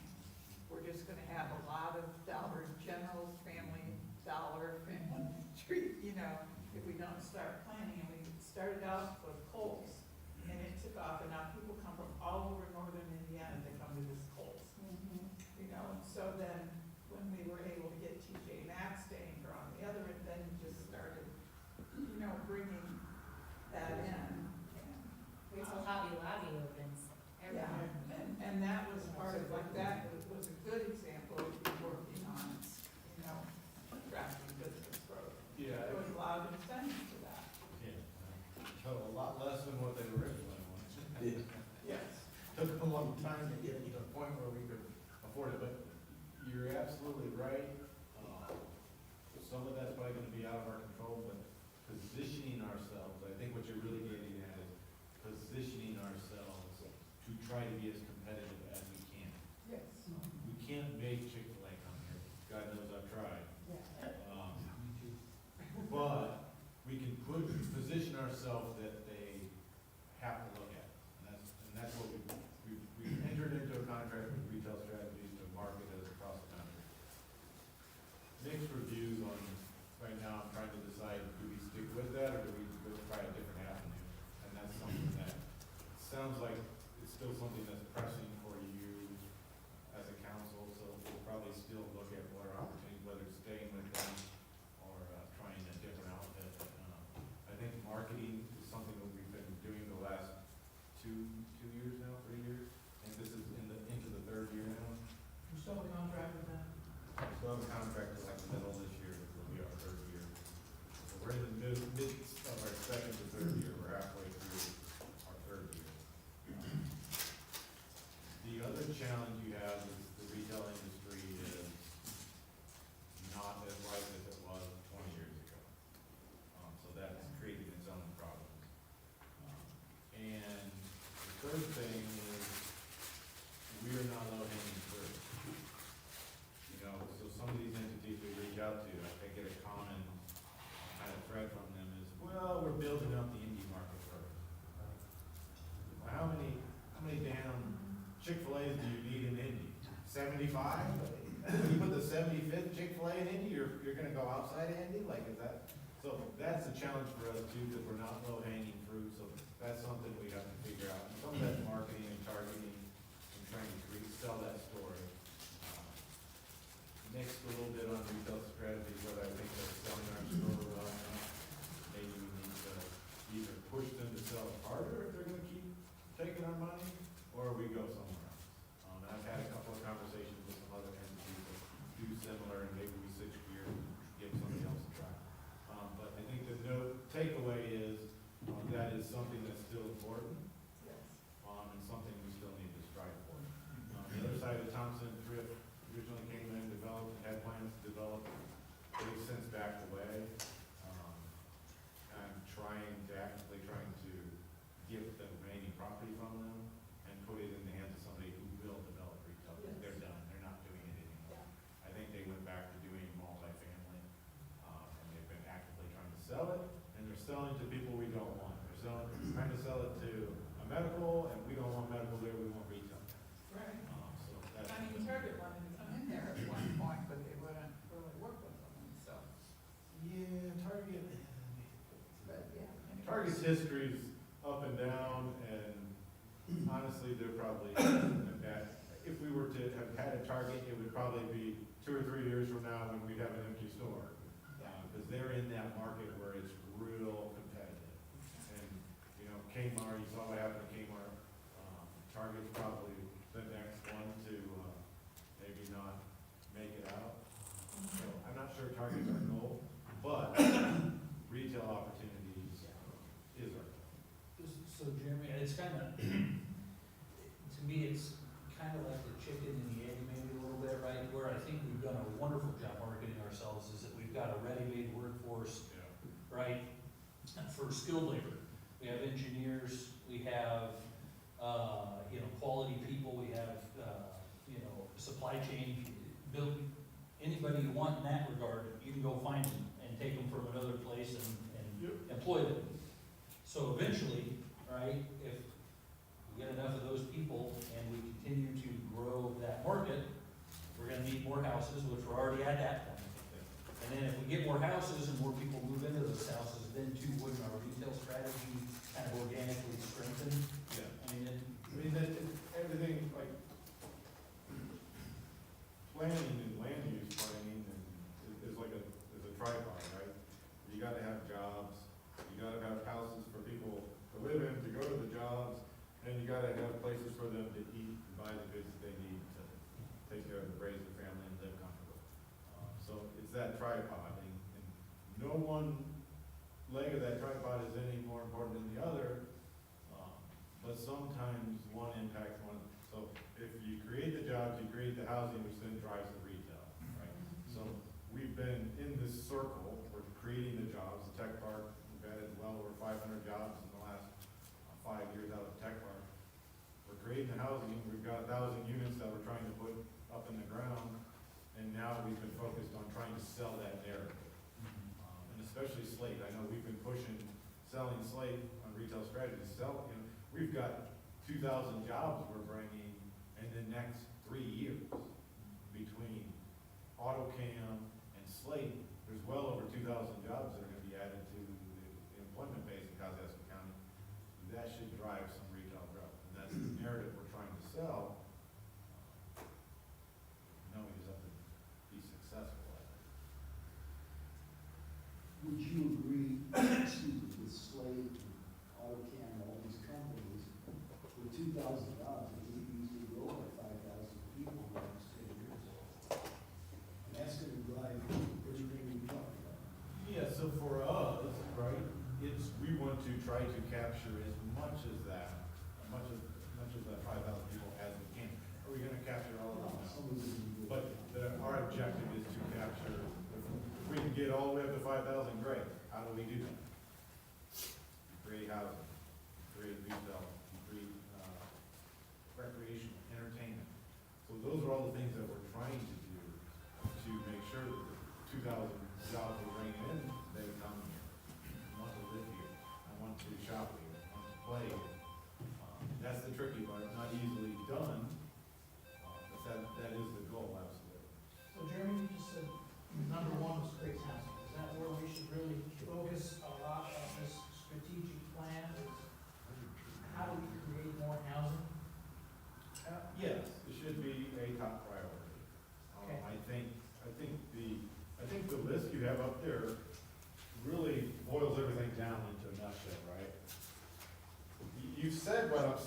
we're just gonna have a lot of Dollar Generals, Family Dollar, Family Tree, you know, if we don't start planning. And we started out with Kohl's, and it took off, and now people come from all over northern Indiana to come to this Kohl's. You know, and so then, when we were able to get TJ Maxx to anchor on the other end, then just started, you know, bringing that in.
wait till Hobby Lobby opens.
Yeah, and that was part of, like, that was a good example of working on, you know, attracting business growth.
Yeah.
There was a lot of incentive to that.
Yeah. So a lot less than what they originally wanted.
Yes.
Took a long time to get to the point where we could afford it, but you're absolutely right. Some of that's probably gonna be out of our control, but positioning ourselves, I think what you're really getting at is positioning ourselves to try to be as competitive as we can.
Yes.
We can't make Chick-fil-A come here, God knows I've tried.
Yeah.
thread from them is, well, we're building up the indie market first. Well, how many damn Chick-fil-A's do you need in Indy? 75? When you put the 75th Chick-fil-A in Indy, you're gonna go outside of Indy? Like, is that, so that's a challenge for us too, because we're not low-hanging fruit, so that's something we have to figure out. And some of that's marketing and targeting and trying to sell that story. Mixed a little bit on retail strategy, but I think that selling our store well enough, maybe we need to either push them to sell it harder if they're gonna keep taking our money, or we go somewhere else. I've had a couple of conversations with some other entities that do similar, and maybe we switch gears and give somebody else a try. But I think the takeaway is, that is something that's still important, and something we still need to strive for. The other side of Thompson Thrift originally came in, developed, had plans to develop, they've since backed away. I'm actively trying to get the remaining property from them and put it in the hands of somebody who will develop retail. They're done, they're not doing it anymore. I think they went back to doing multifamily, and they've been actively trying to sell it, and they're selling to people we don't want. Trying to sell it to a medical, and we don't want medical there, we want retail.
Right.
So that's.
I mean, Target wanted to come in there at one point, but they wouldn't really work with them, so.
Yeah, Target.
But, yeah.
Target's history's up and down, and honestly, they're probably, if we were to have had a Target, it would probably be 2 or 3 years from now when we'd have an empty store. Because they're in that market where it's real competitive. And, you know, Kmart, you saw what happened to Kmart. Target's probably the next one to, maybe not make it out. So I'm not sure Target's our goal, but retail opportunities is our goal.
So Jeremy, it's kind of, to me, it's kind of like the chicken and the egg maybe a little bit, right? Where I think we've done a wonderful job marketing ourselves is that we've got a ready-made workforce, right? For skilled labor. We have engineers, we have, quality people, we have, supply chain, build, anybody you want in that regard, you can go find them and take them from another place and employ them. So eventually, right, if we get enough of those people and we continue to grow that market, we're gonna need more houses, which we're already at that point. And then if we get more houses and more people move into those houses, then too, wouldn't our retail strategy kind of organically strengthen?
Yeah.
I mean,
Everything, like, planning and land use planning is like a tripod, right? You gotta have jobs, you gotta have houses for people to live in, to go to the jobs, and you gotta have places for them to eat and buy the goods that they need to take care of, raise their family and live comfortably. So it's that tripod, and no one leg of that tripod is any more important than the other, but sometimes one impacts one. So if you create the jobs, you create the housing, which then drives the retail, right? So we've been in this circle, we're creating the jobs, the tech park, we've added well over 500 jobs in the last 5 years out of the tech park. We're creating the housing, we've got 1,000 units that we're trying to put up in the ground, and now we've been focused on trying to sell that narrative. And especially Slate, I know we've been pushing, selling Slate on retail strategies, we've got 2,000 jobs we're bringing in the next 3 years. Between AutoCam and Slate, there's well over 2,000 jobs that are gonna be added to the employment base in Kosciuszko County. That should drive some retail growth, and that's the narrative we're trying to sell. Now we just have to be successful at it.
Would you agree, excuse me, with Slate, AutoCam, all these companies, with 2,000 jobs, we could easily grow by 5,000 people in the next 10 years? And that's gonna drive everything we talked about.
Yeah, so for us, right, we want to try to capture as much as that 5,000 people as we can. Are we gonna capture all of them?
Some of them.
But our objective is to capture, if we can get all the way up to 5,000, great. How do we do that? Create housing, create retail, create recreation, entertainment. So those are all the things that we're trying to do to make sure that the 2,000 jobs we're bringing in, they come here.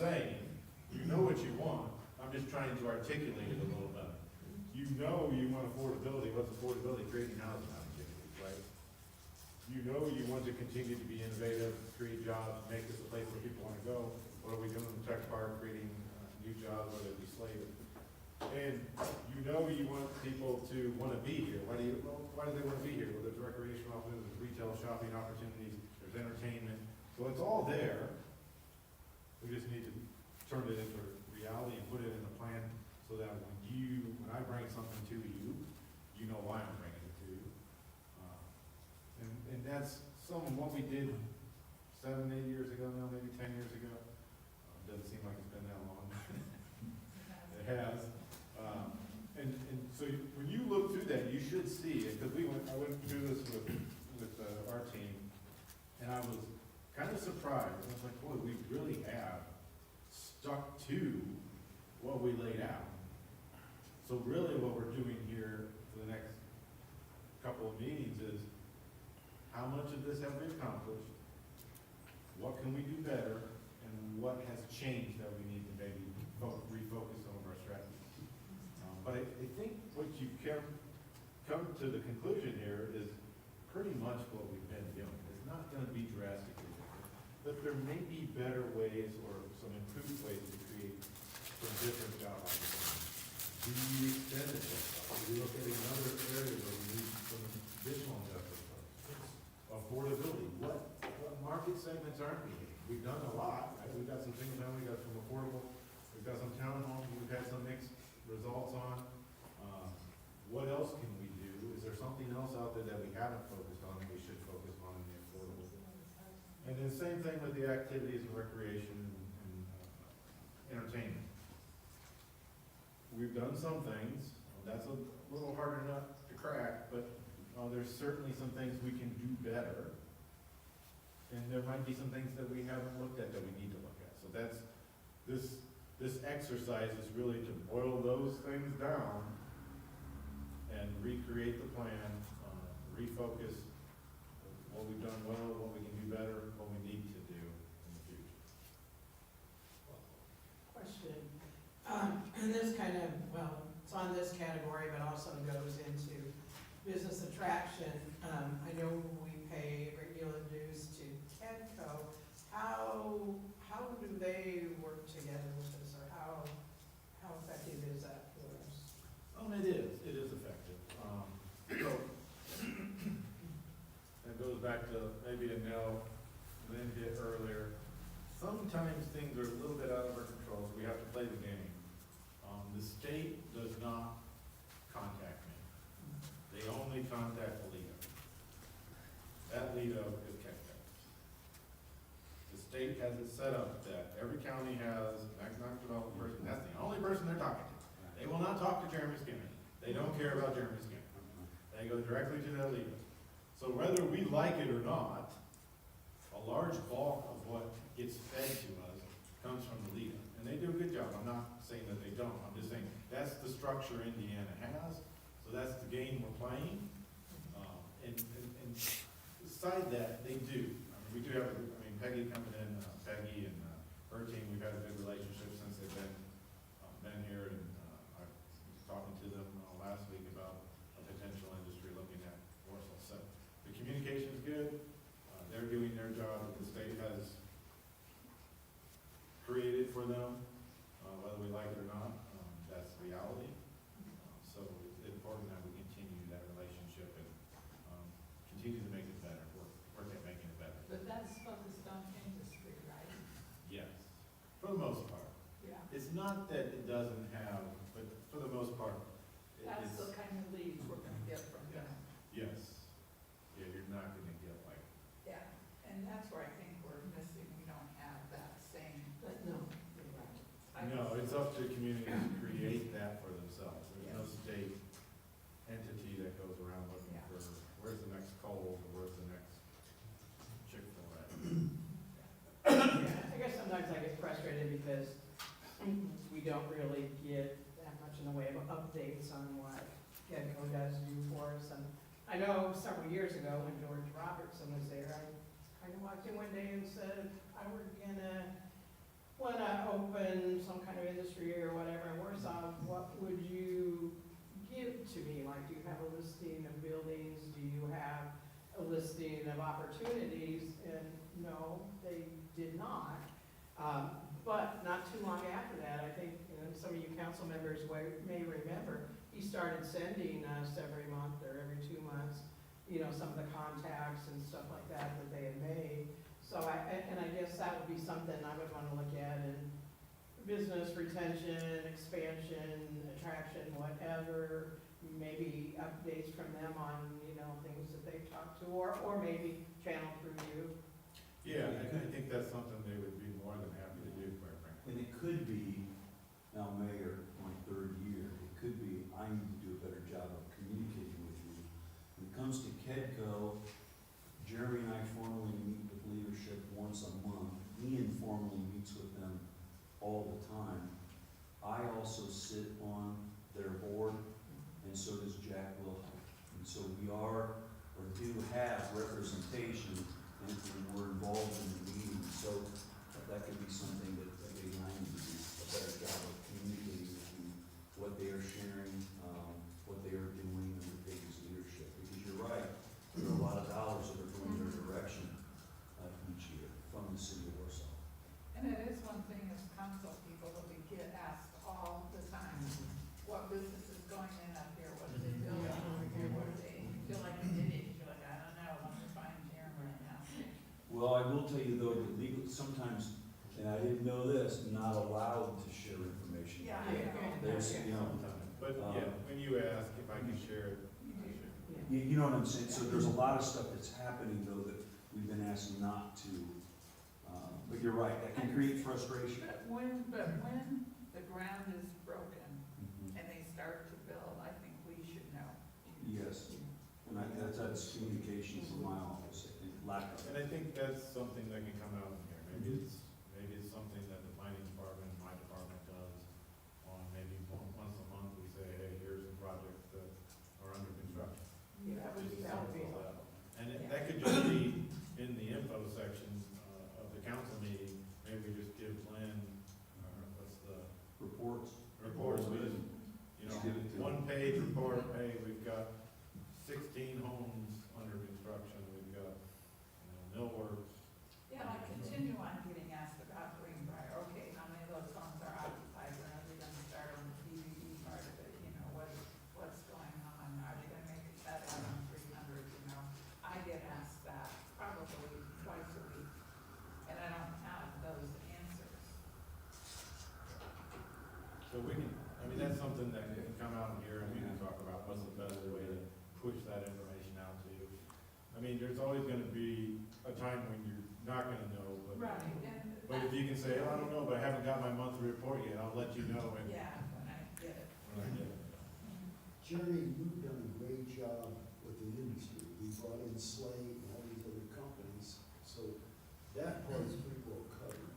saying, you know what you want, I'm just trying to articulate it a little better. You know you want affordability, what's affordability? Creating housing opportunities, right? You know you want to continue to be innovative, create jobs, make this a place where people wanna go. What are we doing in the tech park, creating new jobs, whether it be Slater? And you know you want people to wanna be here. Why do they wanna be here? Well, there's recreational opportunities, there's retail shopping opportunities, there's entertainment. So it's all there. We just need to turn it into reality and put it in a plan so that when I bring something to you, you know why I'm bringing it to you. And that's some of what we did 7, 8 years ago now, maybe 10 years ago. Doesn't seem like it's been that long. It has. And so when you look through that, you should see it, because I went through this with our team, and I was kind of surprised. I was like, boy, we really have stuck to what we laid out. So really what we're doing here for the next couple of meetings is, how much of this have we accomplished? What can we do better? And what has changed that we need to maybe refocus some of our strategies? But I think what you come to the conclusion here is pretty much what we've been doing. It's not gonna be drastically different, but there may be better ways or some improved ways to create some different job opportunities. Do you extend it? Do we look at another area where we need some additional investment? Affordability, what market segments aren't we in? We've done a lot, right? We've got some single family, we've got some affordable, we've got some townhomes, we've had some mixed results on. What else can we do? Is there something else out there that we haven't focused on that we should focus on in the affordable? And then same thing with the activities and recreation and entertainment. We've done some things, that's a little harder nut to crack, but there's certainly some things we can do better. And there might be some things that we haven't looked at that we need to look at. So that's, this exercise is really to boil those things down and recreate the plan, refocus what we've done well, what we can do better, what we need to do in the future.
Question. And this kind of, well, it's on this category, but also goes into business attraction. I know we pay regular dues to TEDCO. How do they work together with us, or how effective is that for us?
It is effective. So, that goes back to maybe a Nell Lynn hit earlier. Sometimes things are a little bit out of our control, so we have to play the game. The state does not contact me. They only contact the LEDO. That LEDO is kept. The state has it set up that every county has an economic development person. That's the only person they're talking to. They will not talk to Jeremy Skinner. They don't care about Jeremy Skinner. They go directly to that LEDO. So whether we like it or not, a large bulk of what gets fed to us comes from the LEDO. And they do a good job. I'm not saying that they don't. I'm just saying that's the structure Indiana has. So that's the game we're playing. And beside that, they do. We do have, Peggy coming in, Peggy and her team, we've had a good relationship since they've been here. And I was talking to them last week about a potential industry looking at Warsaw. So the communication's good. They're doing their job that the state has created for them, whether we like it or not. That's reality. So it's important that we continue that relationship and continue to make it better, work at making it better.
But that's focused on industry, right?
Yes, for the most part.
Yeah.
It's not that it doesn't have, but for the most part,
That's
it's,
the kind of leads we're gonna get from them.
yes. Yeah, you're not gonna get like,
Yeah, and that's where I think we're missing, we don't have that same.
But no, you're right.
no, it's up to communities to create that for themselves. There's no state entity that goes around looking
Yeah.
for, where's the next Kohl's or where's the next Chick-fil-A?
Yeah, I guess sometimes I get frustrated because we don't really get that much in the way of updates on what GEDCO does do for us. And I know several years ago when George Robertson was there, I kind of walked in one day and said, I were gonna wanna open some kind of industry or whatever in Warsaw, what would you give to me? Like, do you have a listing of buildings? Do you have a listing of opportunities? And no, they did not. But not too long after that, I think, you know, some of you council members may remember, he started sending us every month or every 2 months, you know, some of the contacts and stuff like that that they had made. So I guess that would be something I would wanna look at in business retention, expansion, attraction, whatever. Maybe updates from them on, you know, things that they've talked to, or maybe channel through you.
Yeah, I think that's something they would be more than happy to do, quite frankly.
And it could be, now Mayor, my 3rd year, it could be, I need to do a better job of communicating with you. When it comes to KEDCO, Jeremy and I formally meet with leadership once a month. Ian formally meets with them all the time. I also sit on their board, and so does Jack Wilhelm. And so we are, or do have representation, and we're involved in the meetings. So that could be something that maybe I need to do a better job of communicating with you, what they are sharing, what they are doing, and the biggest leadership. Because you're right, there are a lot of dollars that are going their direction each year from the city of Warsaw.
And it is one thing as council people that we get asked all the time, what business is going in up here, what are they building over here, what are they, you feel like an idiot, you're like, I don't know, I'm just finding Jeremy right now.
Well, I will tell you though, that legal, sometimes, and I didn't know this, not allowed to share information.
Yeah, I know.
There's, you know,
But yeah, when you ask if I can share it, I share.
you know what I'm saying? So there's a lot of stuff that's happening though that we've been asked not to. But you're right, that can create frustration.
But when the ground is broken
Mhm.
and they start to build, I think we should know.
Yes, and that's communication from my office, I think, lack of
And
it.
I think that's something that can come out in here. Maybe it's something that the planning department, my department does on maybe once a month. We say, hey, here's the projects that are under construction.
Yeah, that would be
Just
helpful.
simple as that. And that could just be in the info section of the council meeting. Maybe we just give Lynn, what's the
Reports.
reports, we just, you know,
Just give it to
1-page report, hey, we've got 16 homes under construction, we've got, you know, millwork.
Yeah, I continue on getting asked about Greenbrier, okay, how many of those homes are occupied, when are they gonna start on the DVD part of it, you know, what's going on, are they gonna make it that out on 300, you know? I get asked that probably twice a week, and I don't have those answers.
So we can, I mean, that's something that can come out in here and we can talk about what's the best way to push that information out to you. I mean, there's always gonna be a time when you're not gonna know, but.
And
But if you can say, oh, I don't know, but I haven't got my monthly report yet, I'll let you know when,
yeah, when I get it.
when I get it.
Jerry, you've done a great job with the industry. We brought in Slate and all these other companies, so that part is pretty well covered.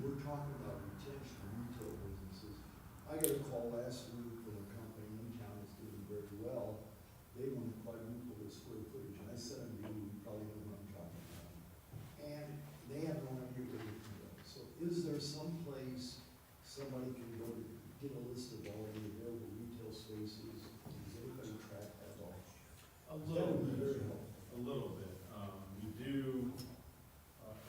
We're talking about retention of retail businesses. I got a call last week from a company in town that's doing very well. They want to quadruple their square footage, and I said, you probably know what I'm talking about. And they have no idea where they can go. So is there some place somebody can go to get a list of all the available retail spaces? Does anybody track that at all?
A
That
little
would be
bit,
very helpful.
a little bit. You do,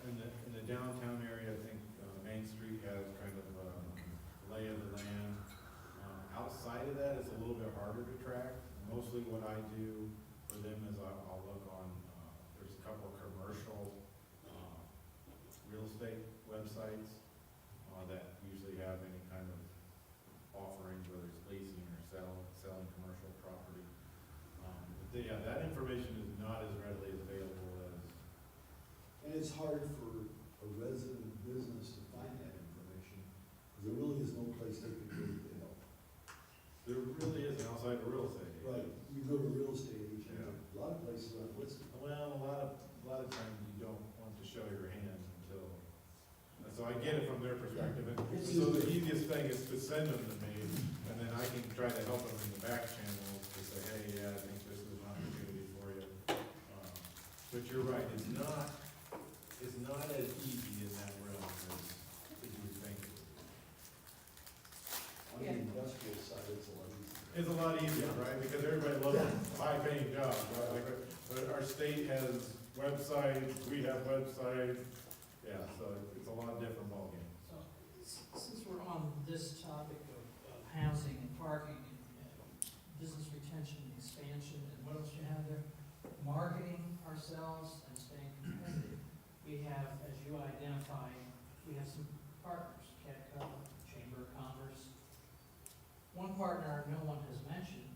in the downtown area, I think, Main Street has kind of lay of the land. Outside of that, it's a little bit harder to track. Mostly what I do for them is I'll look on, there's a couple of commercial, real estate websites, that usually have any kind of offerings, whether it's leasing or selling commercial property. Yeah, that information is not as readily available as.
And it's hard for a resident business to find that information, because there really is no place they can go to get help.
There really isn't outside of real estate.
Right, you go to a real estate agent,
Yeah.
a lot of places aren't listed.
Well, a lot of times you don't want to show your hand until, so I get it from their perspective. And so the easiest thing is to send them to me, and then I can try to help them in the back channels to say, hey, yeah, I think this is an opportunity for you. But you're right, it's not as easy in that realm as you think. because everybody loves high-paying jobs, right? Like, but our state has websites, we have websites, yeah, so it's a lot different ballgame.
So, since we're on this topic of housing and parking and business retention and expansion, and what else you have there? Marketing ourselves and staying competitive. We have, as you identify, we have some partners, CATCO, Chamber of Commerce. One partner no one has mentioned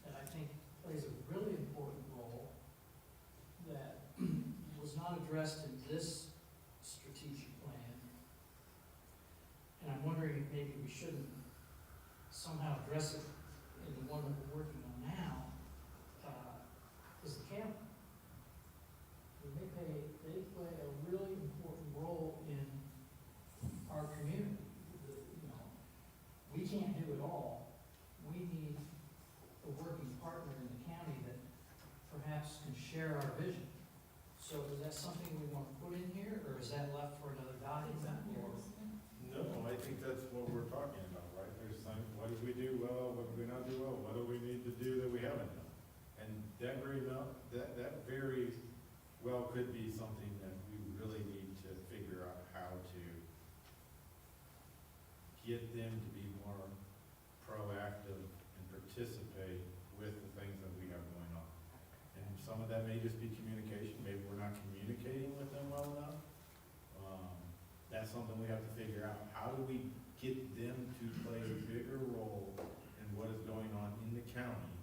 that I think plays a really important role that was not addressed in this strategic plan. And I'm wondering if maybe we shouldn't somehow address it in the one that we're working on now, is the camp. They play a really important role in our community. You know, we can't do it all. We need a working partner in the county that perhaps can share our vision. So is that something we want to put in here, or is that left for another document? Or
No, I think that's what we're talking about, right? There's some, what did we do well, what did we not do well, what do we need to do that we haven't done? And that very well could be something that we really need to figure out how to get them to be more proactive and participate with the things that we have going on. And some of that may just be communication, maybe we're not communicating with them well enough. That's something we have to figure out. How do we get them to play a bigger role in what is going on in the county?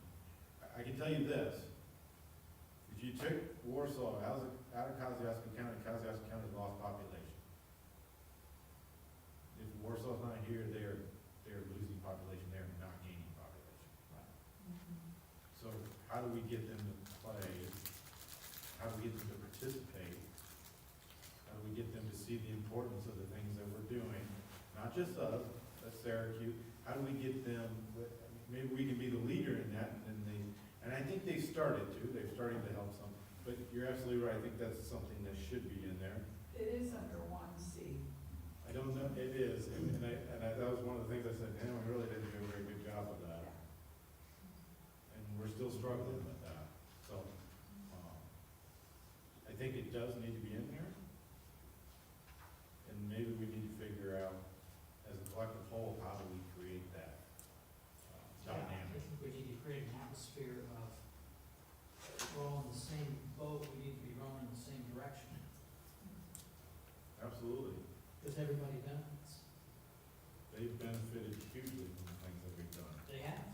I can tell you this, if you took Warsaw out of Kosciuszko County's lost population. If Warsaw's not here, they're losing population, they're not gaining population. So how do we get them to play? How do we get them to participate? How do we get them to see the importance of the things that we're doing? Not just us, that's Syracuse. How do we get them, maybe we can be the leader in that, and I think they've started to help some. But you're absolutely right, I think that's something that should be in there.
It is under 1C.
I don't know, it is, and that was one of the things I said, damn, we really didn't do a very good job of that. And we're still struggling with that, so, I think it does need to be in there. And maybe we need to figure out, as a collective whole, how do we create that
I
dynamic?
think we need to create an atmosphere of we're all in the same boat, we need to be rowing in the same direction,
Absolutely.
because everybody benefits.
They've benefited hugely from the things that we've done.
They have,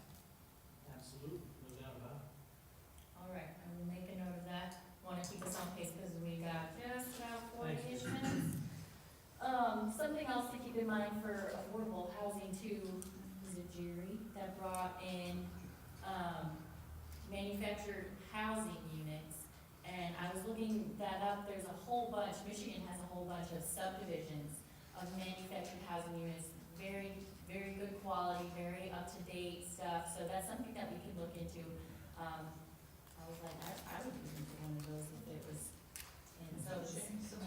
absolutely, no doubt about it.
All right, I will make a note of that. Want to keep us on pace because we got just about
Thank
40-ish minutes. Something else to keep in mind for affordable housing too, is it Jerry that brought in, manufactured housing units. And I was looking that up, there's a whole bunch, Michigan has a whole bunch of subdivisions of manufactured housing units, very, very good quality, very up-to-date stuff, so that's something that we can look into. I was like, I would be into one of those if it was, and so.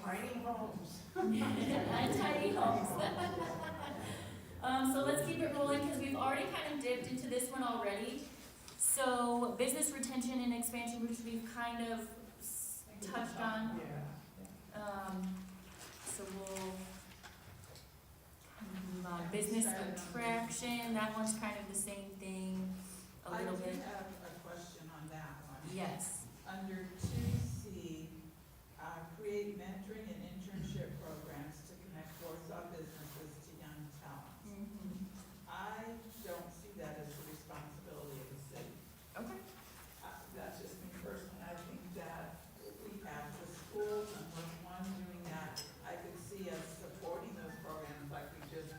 Tiny homes.
Tiny homes. So let's keep it rolling, because we've already kind of dipped into this one already. So business retention and expansion, which we've kind of touched on.
Yeah.
So we'll move on. Business attraction, that one's kind of the same thing, a little bit.
I do have a question on that one.
Yes.
Under 2C, create mentoring and internship programs to connect Warsaw businesses to young talent. I don't see that as the responsibility of the city.
Okay.
That's just me personally. I think that we have the schools and we're one doing that. I could see us supporting those programs like we just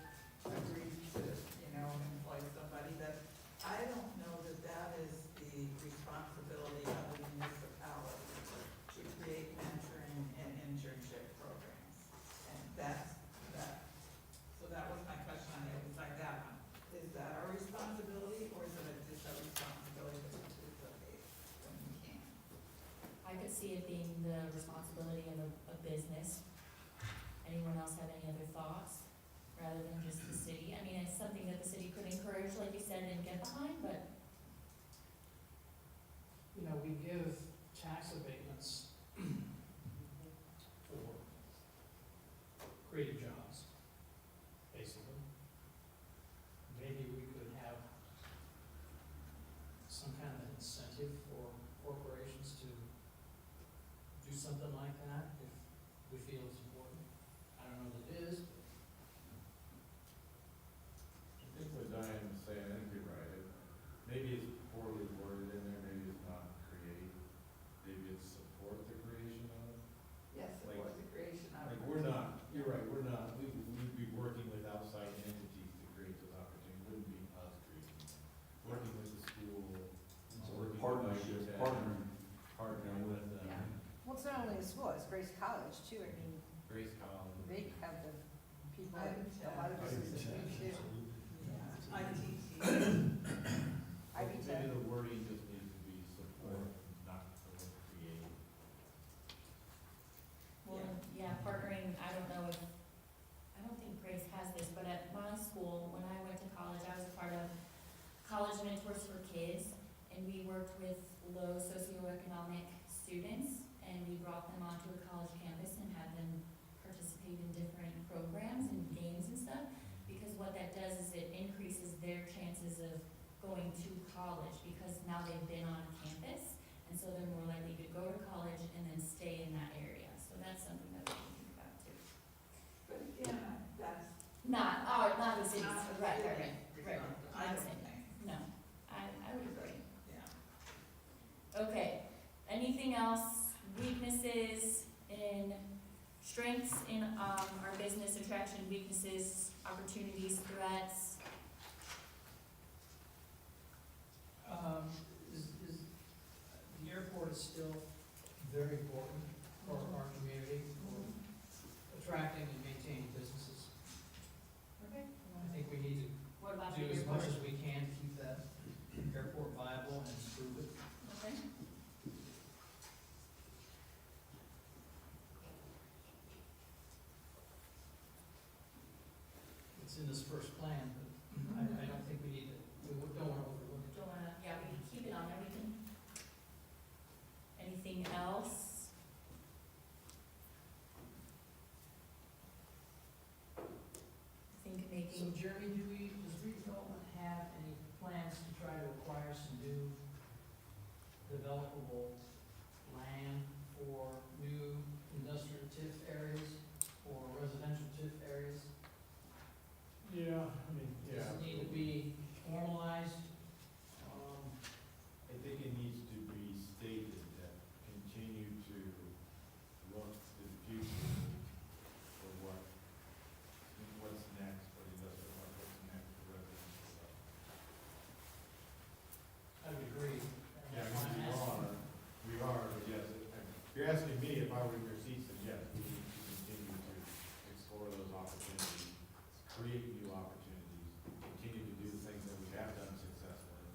agreed to, employ somebody. But I don't know that that is the responsibility of the municipality to create mentoring and internship programs. And that's that. So that was my question on it. It was like that one. Is that our responsibility or is it just a responsibility that we participate when we can?
I could see it being the responsibility of a business. Anyone else have any other thoughts, rather than just the city? I mean, it's something that the city could encourage, like you said, and get behind, but
give tax abatements for creative jobs, basically. Maybe we could have some kind of incentive for corporations to do something like that if we feel it's important. I don't know that it is,
I think what Diane was saying, I think you're right. Maybe it's poorly worded in there, maybe it's not create, maybe it's support the creation of it.
Yes, it
Like-
was the creation of.
Like, we're not, you're right, we're not, we'd be working with outside entities to create those opportunities, wouldn't be us creating them. Working with the school,
So
working with
partnerships,
Microtech,
partnering.
partnering with
Yeah.
Well, it's not only a school, it's Grace College too, I mean,
Grace College.
they have the people,
I
a
would
lot of
say-
businesses
Ivy
do
Tech.
too.
ITT.
Ivy Tech.
Maybe the wording just needs to be support, not the word create.
Well, yeah, partnering, I don't know if, I don't think Grace has this, but at my school, when I went to college, I was a part of College Mentors for Kids, and we worked with low socioeconomic students, and we brought them onto a college campus and had them participate in different programs and games and stuff, because what that does is it increases their chances of going to college, because now they've been on campus, and so they're more likely to go to college and then stay in that area. So that's something that we can think about too.
But again, that's
Not the cities,
not the
right,
city.
right.
I don't think,
No, I would agree.
yeah.
Okay, anything else, weaknesses in, strengths in, our business, attraction, weaknesses, opportunities, threats?
The airport is still very important for our community, for attracting and maintaining businesses.
Okay.
I think we need
What about
to
the
do as much
airport?
as we can to keep that airport viable and improve it.
Okay.
It's in this first plan, but I don't think we need to, we don't want to overlook it.
Don't wanna, yeah, we can keep it on there, we can. Anything else? I think
So
making,
Jeremy, does redevelopment have any plans to try to acquire some new developable land for new industrial TIF areas or residential TIF areas?
Yeah, I mean,
Does it need to be formalized?
I think it needs to be stated that continue to look to the future for what's next for the industrial park, what's next for residential.
I would agree.
Yeah, I mean, we are, but yes, if you're asking me if I were in your seats, then yes, we need to continue to explore those opportunities, create new opportunities, continue to do the things that we have done successfully.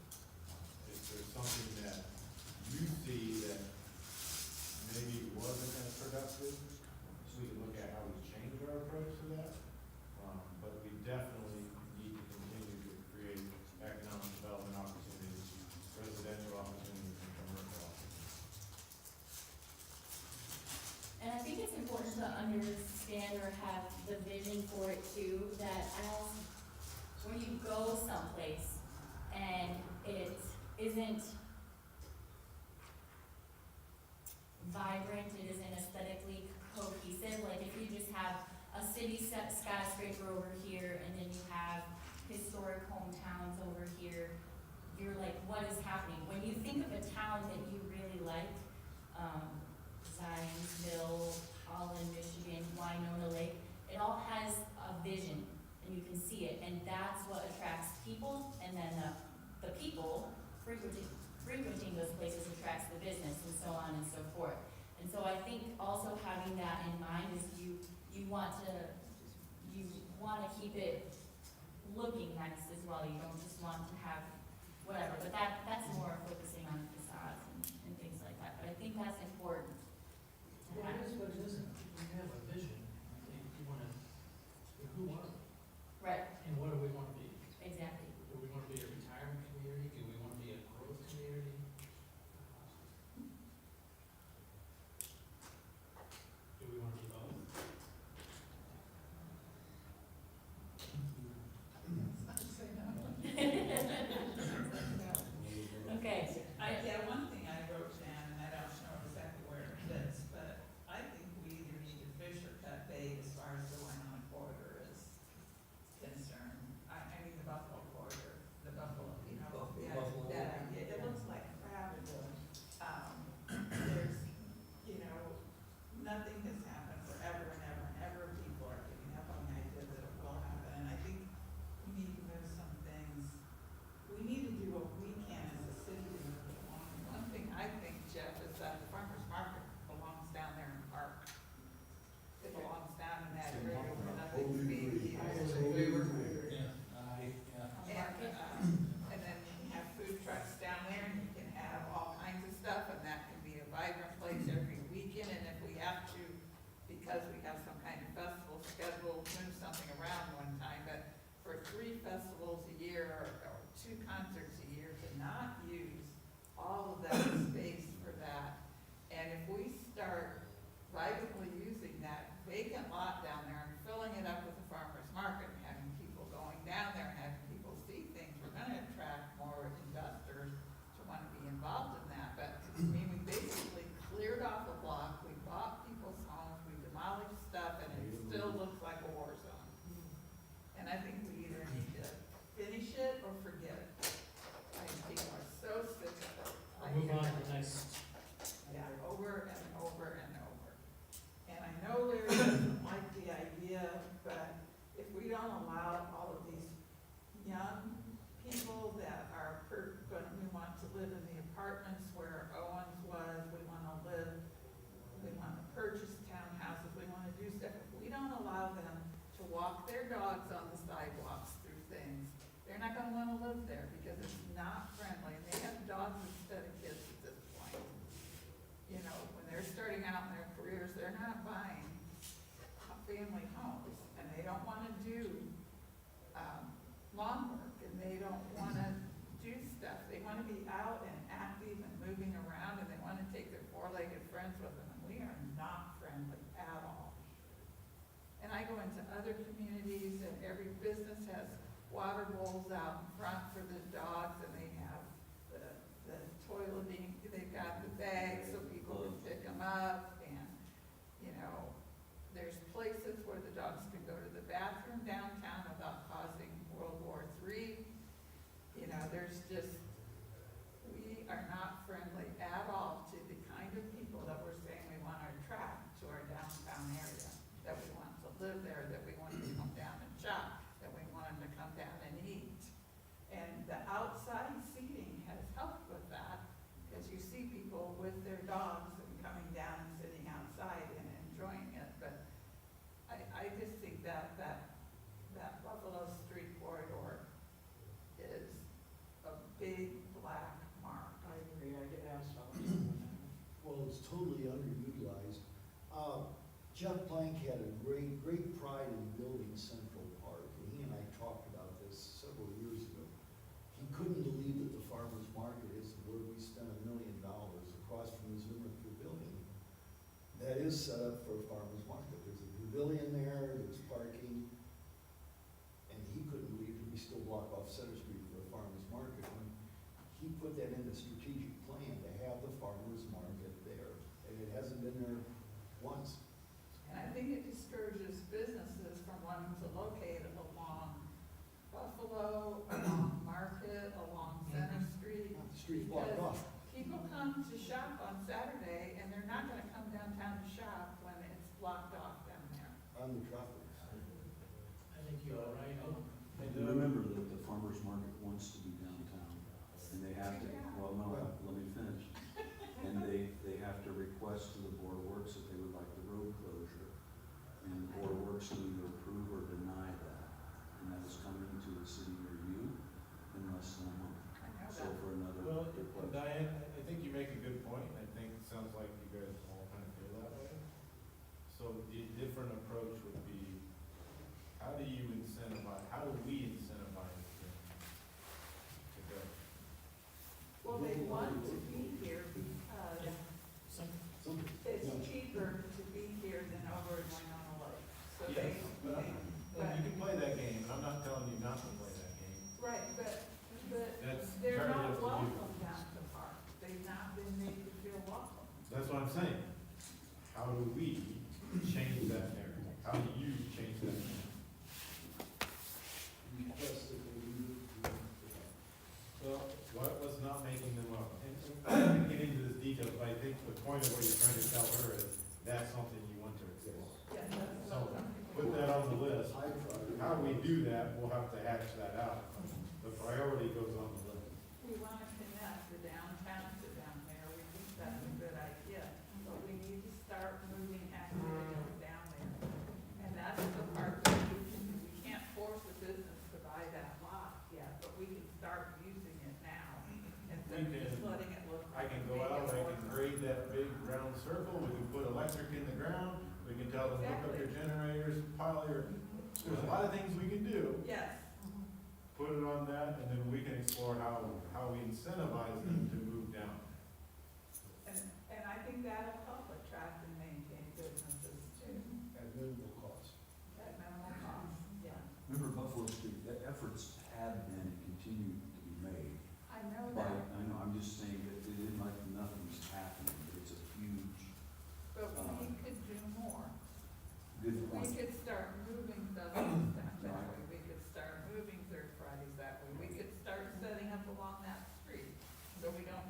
If there's something that you see that maybe wasn't as productive, so we can look at how we change our approach to that. But we definitely need to continue to create economic development opportunities, residential opportunities, and commercial opportunities.
and I think it's important to understand or have the vision for it too, that as, when you go someplace and it isn't vibrant, it isn't aesthetically cohesive, like if you just have a city skyscraper over here and then you have historic hometowns over here, you're like, what is happening? When you think of a town that you really like, Zionsville, Holland, Michigan, Winona Lake, it all has a vision and you can see it, and that's what attracts people, and then the people frequenting those places attracts the business, and so on and so forth. And so I think also having that in mind is you wanna keep it looking nice as well, you don't just want to have whatever, but that's more focusing on
Move on to the next.
Yeah, over and over and over. And I know Larry doesn't like the idea, but if we don't allow all of these young people that are we want to live in the apartments where Owens was, we wanna purchase townhouses, we wanna do stuff. If we don't allow them to walk their dogs on the sidewalks through things, they're not gonna wanna live there because it's not friendly. And they have dogs instead of kids at this point. You know, when they're starting out in their careers, they're not buying family homes, and they don't wanna do, lawn work, and they don't wanna do stuff. They wanna be out and active and moving around, and they wanna take their four-legged friends with them, and we are not friendly at all. And I go into other communities, and every business has water bowls out in front for the dogs, and they have the toileting, they've got the bags so people can pick them up, and, you know, there's places where the dogs can go to the bathroom downtown without causing World War III. You know, there's just, we are not friendly at all to the kind of people that we're saying we want to attract to our downtown area, that we want to live there, that we want to come down and shop, that we want them to come down and eat. And the outside seating has helped with that, because you see people with their dogs and coming down and sitting outside and enjoying it. But I just think that Buffalo Street corridor is a big black mark.
I agree, I get asked all the
Well, it's totally underutilized. Jeff Plank had a great pride in building Central Park, and he and I talked about this several years ago. He couldn't believe that the farmer's market is where we spent $1 million across from the Zimmer Pavilion. That is set up for a farmer's market. There's a pavilion there, there's parking, and he couldn't believe that we still block off Center Street for a farmer's market. When he put that in the strategic plan to have the farmer's market there, and it hasn't been there once.
And I think it discourages businesses from wanting to locate along Buffalo, along Market, along Center Street.
The street's blocked off.
People come to shop on Saturday, and they're not gonna come downtown to shop when it's blocked off down there.
On the tropics.
I think you are right.
And remember that the farmer's market wants to be downtown, and they have to, well, no, let me finish. And they have to request to the Board of Works that they would like the road closure, and the Board of Works will either approve or deny that. And that is coming to the city review in less than a month,
I know
so
that.
for another
Well,
request.
Diane, I think you make a good point, and I think it sounds like you guys all kind of feel that way. So the different approach would be, how do you incentivize, how do we incentivize them to go?
Well, they want to be here because it's cheaper to be here than over in Winona Lake. So
Yes, but
but,
you can play that game, and I'm not telling you not to play that game.
right, but
That's
they're
entirely
not
up to you.
welcome down to the park. They've not been made to feel welcome.
That's what I'm saying. How do we change that narrative? How do you change that narrative?
Request that they move to.
Well, what's not making them up? And I'm not gonna get into this detail, but I think the point of what you're trying to tell her is that's something you want to exist.
Yeah, that's
So,
what some
put
people.
that on the list.
I tried.
How we do that, we'll have to hatch that out. The priority goes on the list.
We want to connect the downtown to down there. We think that's a good idea, but we need to start moving activities down there. And that's the part that we can do. We can't force a business to buy that lot yet, but we can start using it now instead of just letting it look.
I can
like
go out, I can
maybe a
grade that big round circle, we can put electric in the ground, we can tell them, hook up your generators, pile your, there's a lot of things we can do.
Yes,
Put it on that, and then we can explore how we incentivize them to move down.
and I think that'll help attract and maintain businesses too,
At minimal cost.
at minimal cost, yeah.
Remember Buffalo Street, that efforts have been and continue to be made.
I know
By,
that,
I know, I'm just saying that it isn't like nothing's happening, but it's a huge,
but we could do more.
good
We
point.
could start moving festivals that way, we could start moving Third Fridays that way, we could start setting up along that street, so we don't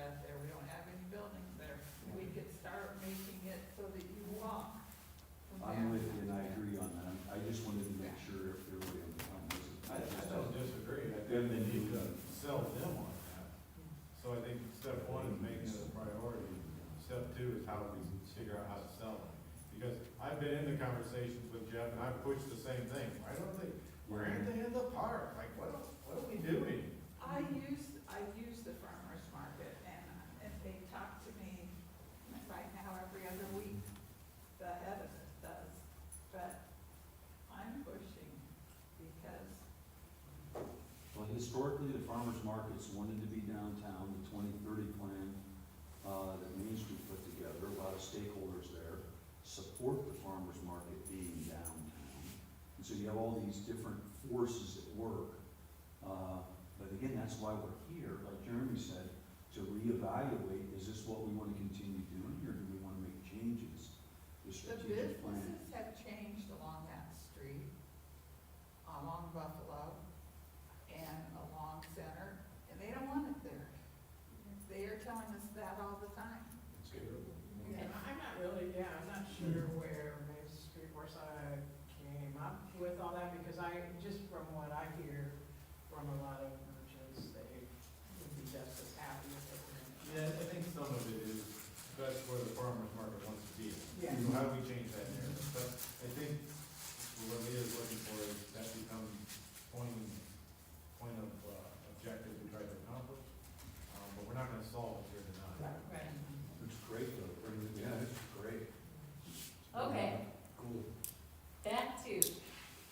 Jeff, there, we don't have any buildings there. We could start making it so that you walk from
I'm with
downtown.
you and I agree on that. I just wanted to make sure if everybody on the phone
I don't disagree, I
Them
think
and
we need
you.
to sell them on that. So I think step one is making it a priority, step two is how we figure out how to sell them. Because I've been in the conversations with Jeff and I've pushed the same thing, why aren't they in the park, like, what are we doing?
I use the farmer's market, and they talk to me right now every other week, the head of it does, but I'm pushing because,
Well, historically, the farmers markets wanted to be downtown, the 2030 plan, that Main Street put together, a lot of stakeholders there support the farmers market being downtown. And so you have all these different forces at work. But again, that's why we're here, like Jeremy said, to reevaluate, is this what we want to continue doing, or do we want to make changes? The
the
strategic plan.
businesses have changed along that street, along Buffalo, and along Center, and they don't want it there. They are telling us that all the time.
It's good.
Yeah, I'm not really, I'm not sure where Main Street Waterside came up with all that, because just from what I hear from a lot of merchants, they would be just as happy if they were in it.
Yeah, I think some of it is, that's where the farmer's market wants to be.
Yeah.
So how do we change that narrative? But I think what Leah's looking for is that becomes point of objective we try to accomplish. But we're not gonna solve it here tonight.
Right.
It's great though, yeah, it's great.
Okay,
Cool.
back to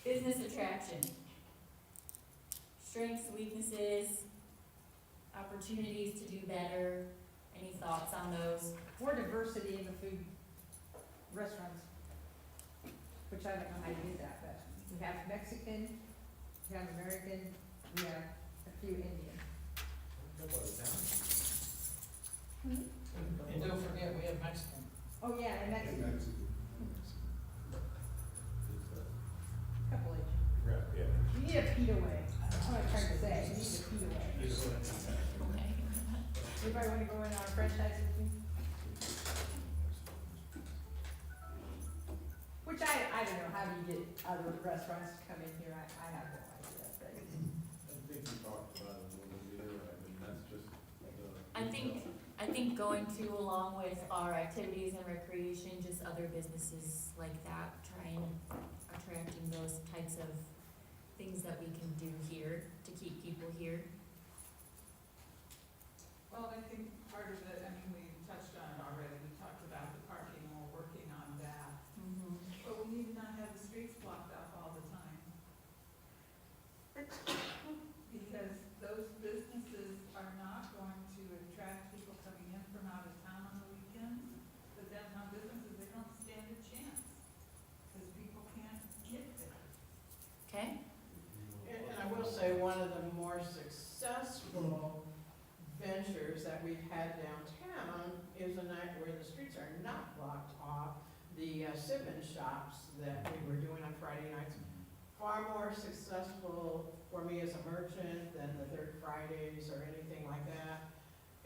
business attraction. Strengths, weaknesses, opportunities to do better. Any thoughts on those?
More diversity in the food restaurants, which I don't know how you do that, but we have Mexican, we have American, we have a few Indian.
And don't forget, we have Mexican.
Oh, yeah, and Mexican,
Mexican.
couple of,
Yeah.
you need a pita way, that's what I'm trying to say, you need a pita way. Anybody wanna go in on a franchise with me? Which I don't know, how do you get other restaurants to come in here, I have no idea, but.
I think we talked about it a little bit here, I mean, that's just the.
I think going to, along with our activities and recreation, just other businesses like that, trying, attracting those types of things that we can do here to keep people here.
Well, I think part of it, I mean, we touched on it already, we talked about the parking, and we're working on that. But we need to not have the streets blocked off all the time. Because those businesses are not going to attract people coming in from out of town on the weekends. The downtown businesses, they don't stand a chance, because people can't get there.
Okay?
And I will say, one of the more successful ventures that we've had downtown is a night where the streets are not blocked off. The Sippin' shops that we were doing on Friday nights, far more successful for me as a merchant than the Third Fridays or anything like that.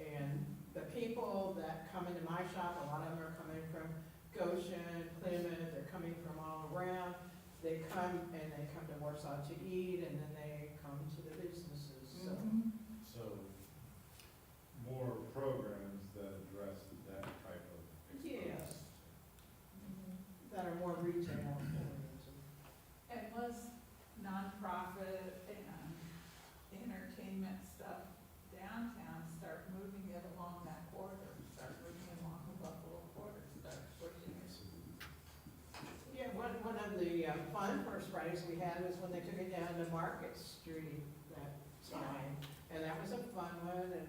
And the people that come into my shop, a lot of them are coming from Goshen, Plymouth, they're coming from all around. They come to Warsaw to eat, and then they come to the businesses, so.
So, more programs that address that type of.
Yes. That are more retail oriented.
And was nonprofit and entertainment stuff downtown, start moving it along that corridor, start moving it along the Buffalo corridor, start pushing it.
Yeah, one of the fun First Fridays we had was when they took it down to Market Street that time. And that was a fun one, and,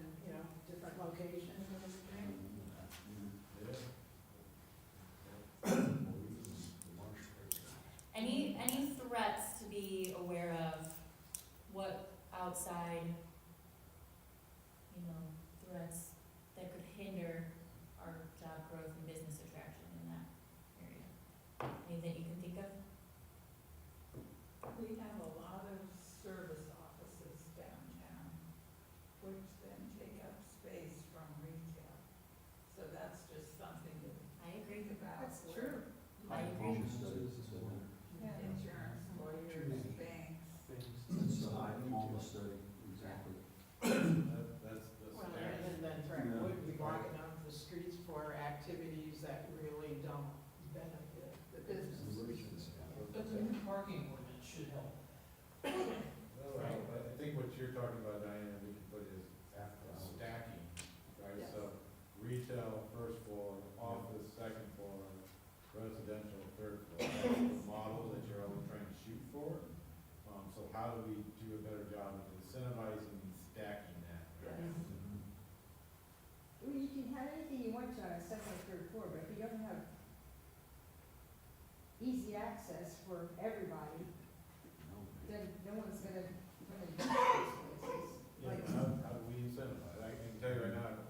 different locations and everything.
Any threats to be aware of? What outside, threats that could hinder our job growth and business attraction in that area? Anything you can think of?
We have a lot of service offices downtown, which then take up space from
activities that really don't benefit the business.
But the new parking ordinance should help.
Well, I think what you're talking about, Diana, we can put is stacking, right?
Yes.
So retail, first floor, office, second floor, residential, third floor. That's the model that you're always trying to shoot for. So how do we do a better job of incentivizing and stacking that?
Yes.
Well, you can have anything you want to on a second or third floor, but if you don't have easy access for everybody, then no one's gonna come and use those places.
Yeah,
Like,
but how do we incentivize? I can tell you right now,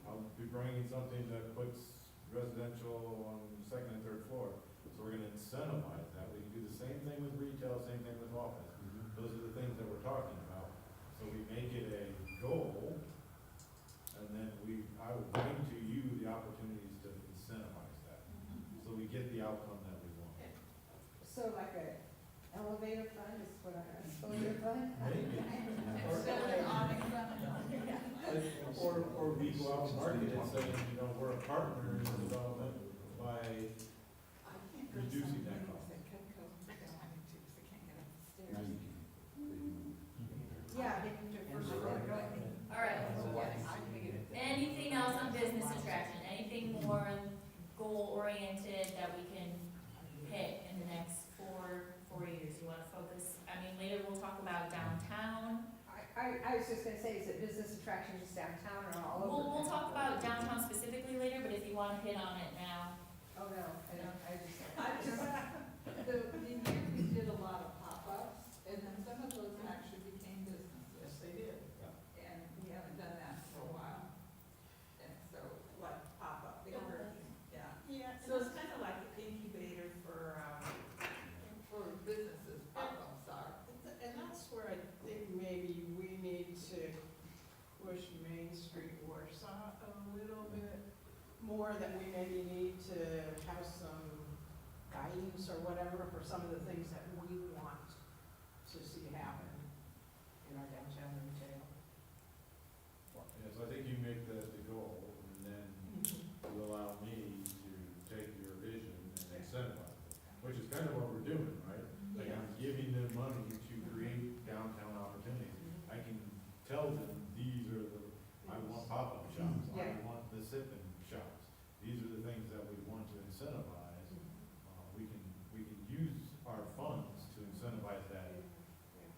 I'll be bringing something that puts residential on the second and third floor. So we're gonna incentivize that. We can do the same thing with retail, same thing with office. Those are the things that we're talking about. So we make it a goal, and then I will bring to you the opportunities to incentivize that. So we get the outcome that we want.
so like a elevator fund is what I, elevator fund?
Maybe.
Instead of an awning fund.
Or we go out and market and say, you know, we're a partner in the development by
I can't go to
reducing
some
that
meetings
cost.
at Cutco, they don't want me to, 'cause they can't get up the
Now
stairs.
you can.
Yeah, they can do it first floor, go ahead.
All right.
I figured it.
Anything else on business attraction? Anything more goal-oriented that we can hit in the next 4 years? You wanna focus, I mean, later we'll talk about downtown.
I was just gonna say, is it business attractions just downtown or all over?
We'll talk about downtown specifically later, but if you wanna hit on it now.
Oh, no, I don't, I just.
The year we did a lot of pop-ups, and then some of those actually became businesses.
Yes, they did.
And we haven't done that for a while. And so,
Like pop-up.
yeah.
Yeah.
So it's kind of like an incubator for businesses, pop-ups are.
And that's where I think maybe we need to push Main Street Warsaw a little bit more, that we maybe need to have some guidance or whatever for some of the things that we want to see happen in our downtown retail.
Yeah, so I think you make that the goal, and then you allow me to take your vision and incentivize it, which is kind of what we're doing, right? Like, I'm giving them money to create downtown opportunities. I can tell them, these are I want pop-up shops, I
Yeah.
want the sip-in shops. These are the things that we want to incentivize. We can use our funds to incentivize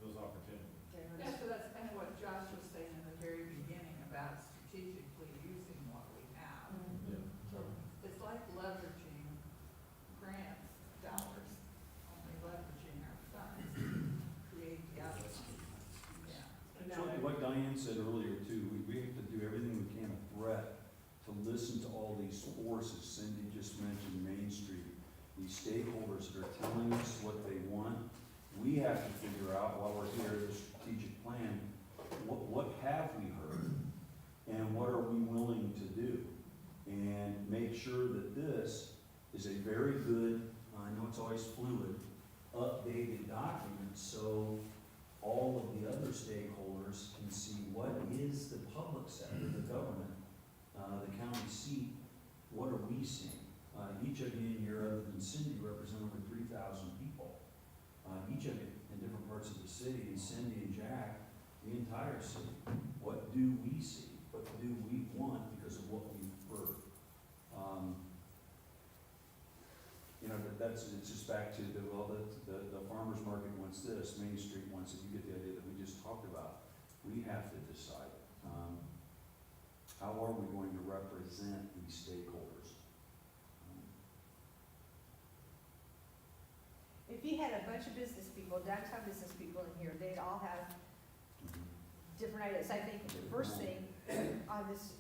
those opportunities.
Yeah, so that's kind of what Josh was saying in the very beginning about strategically using what we have.
Yeah.
So it's like leveraging grant dollars, only leveraging our funds to create the outcome. Yeah.
So what Diane said earlier too, we have to do everything we can, a threat, to listen to all these forces. Cindy just mentioned Main Street, these stakeholders that are telling us what they want. We have to figure out while we're here, the strategic plan, what have we heard? And what are we willing to do? And make sure that this is a very good, I know it's always fluid, updated document, so all of the other stakeholders can see what is the public sector, the government, the county seat, what are we seeing? Each of you in here, other than Cindy, represent over 3,000 people. Each of you in different parts of the city, and Cindy and Jack, the entire city. What do we see? What do we want because of what we've heard? You know, it's just back to the farmer's market wants this, Main Street wants it, you get the idea that we just talked about. We have to decide, how are we going to represent these stakeholders?
If you had a bunch of business people, downtown business people in here, they'd all have different ideas. I think the first thing on this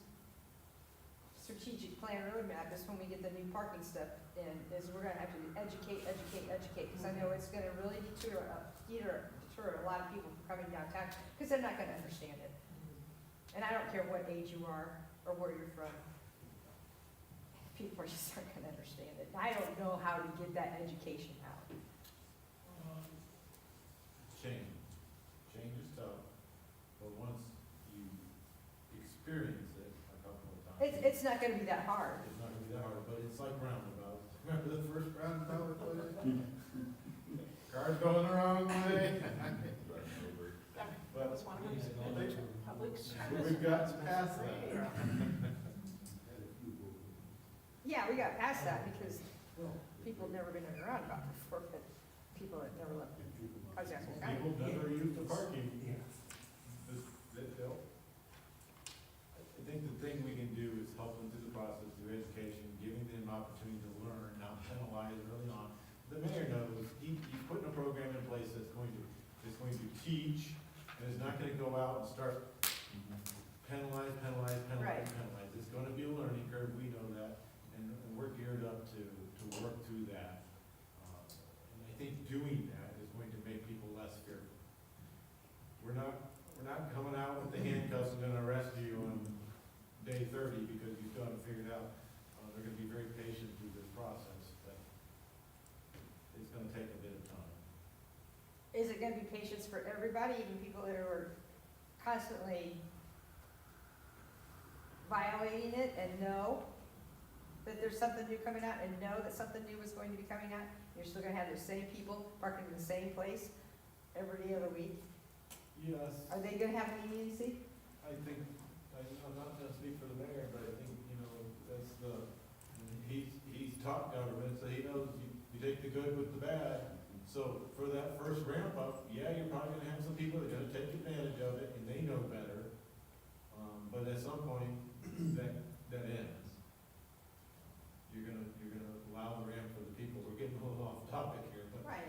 strategic plan roadmap is when we get the new parking stuff in, is we're gonna have to educate, because I know it's gonna really deter a lot of people from coming downtown, because they're not gonna understand it. And I don't care what age you are or where you're from. People just aren't gonna understand it. I don't know how to get that education out.
Change. Change is tough, but once you experience it a couple of times.
It's not gonna be that hard.
It's not gonna be that hard, but it's like roundabouts. Remember the first roundabout we put in? Cars going the wrong way.
That was one of those public
We've got past that.
Yeah, we got past that because people have never been in a roundabout before, but people have never left. I was asking,
People never use the parking.
Yeah.
I think the thing we can do is help them through the process, through education, giving them an opportunity to learn, not penalize early on. The mayor knows, he's putting a program in place that's going to teach, and is not gonna go out and start penalize.
Right.
It's gonna be a learning curve, we know that, and we're geared up to work through that. And I think doing that is going to make people less fearful. We're not coming out with the handcuffs and gonna arrest you on day 30 because you still haven't figured out. They're gonna be very patient through this process, but it's gonna take a bit of time.
is it gonna be patience for everybody, even people that are constantly violating it and know that there's something new coming out and know that something new is going to be coming out? You're still gonna have the same people parking in the same place every other week?
Yes,
Are they gonna have any leniency?
I think, I'm not gonna speak for the mayor, but I think, that's he's top government, so he knows you take the good with the bad. So for that first ramp up, yeah, you're probably gonna have some people that are gonna take advantage of it, and they know better. But at some point, that ends. You're gonna allow the ramp for the people, we're getting a little off topic here, but
Right.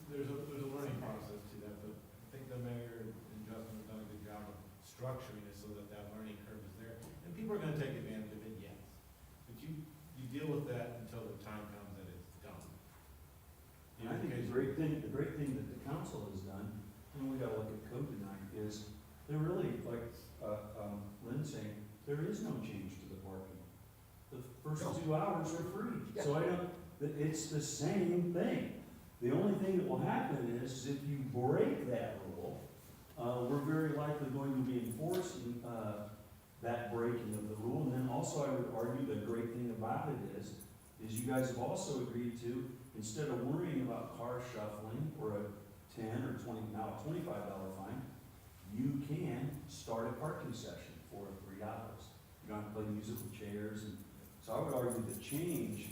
there's a learning process to that, but I think the mayor and Justin have done a good job of structuring it so that learning curve is there. And people are gonna take advantage of it, yes. But you deal with that until the time comes that it's done.
And I think the great thing that the council has done, and we gotta look at code tonight, is they're really, like, Lynn's saying, there is no change to the parking. The first 2 hours are free, so it's the same thing. The only thing that will happen is if you break that rule, we're very likely going to be enforcing, that breaking of the rule. And then also I would argue the great thing about it is you guys have also agreed to, instead of worrying about car shuffling or a $10 or $20, now a $25 fine, you can start a parking session for $3. You don't have to play musical chairs. And so I would argue the change,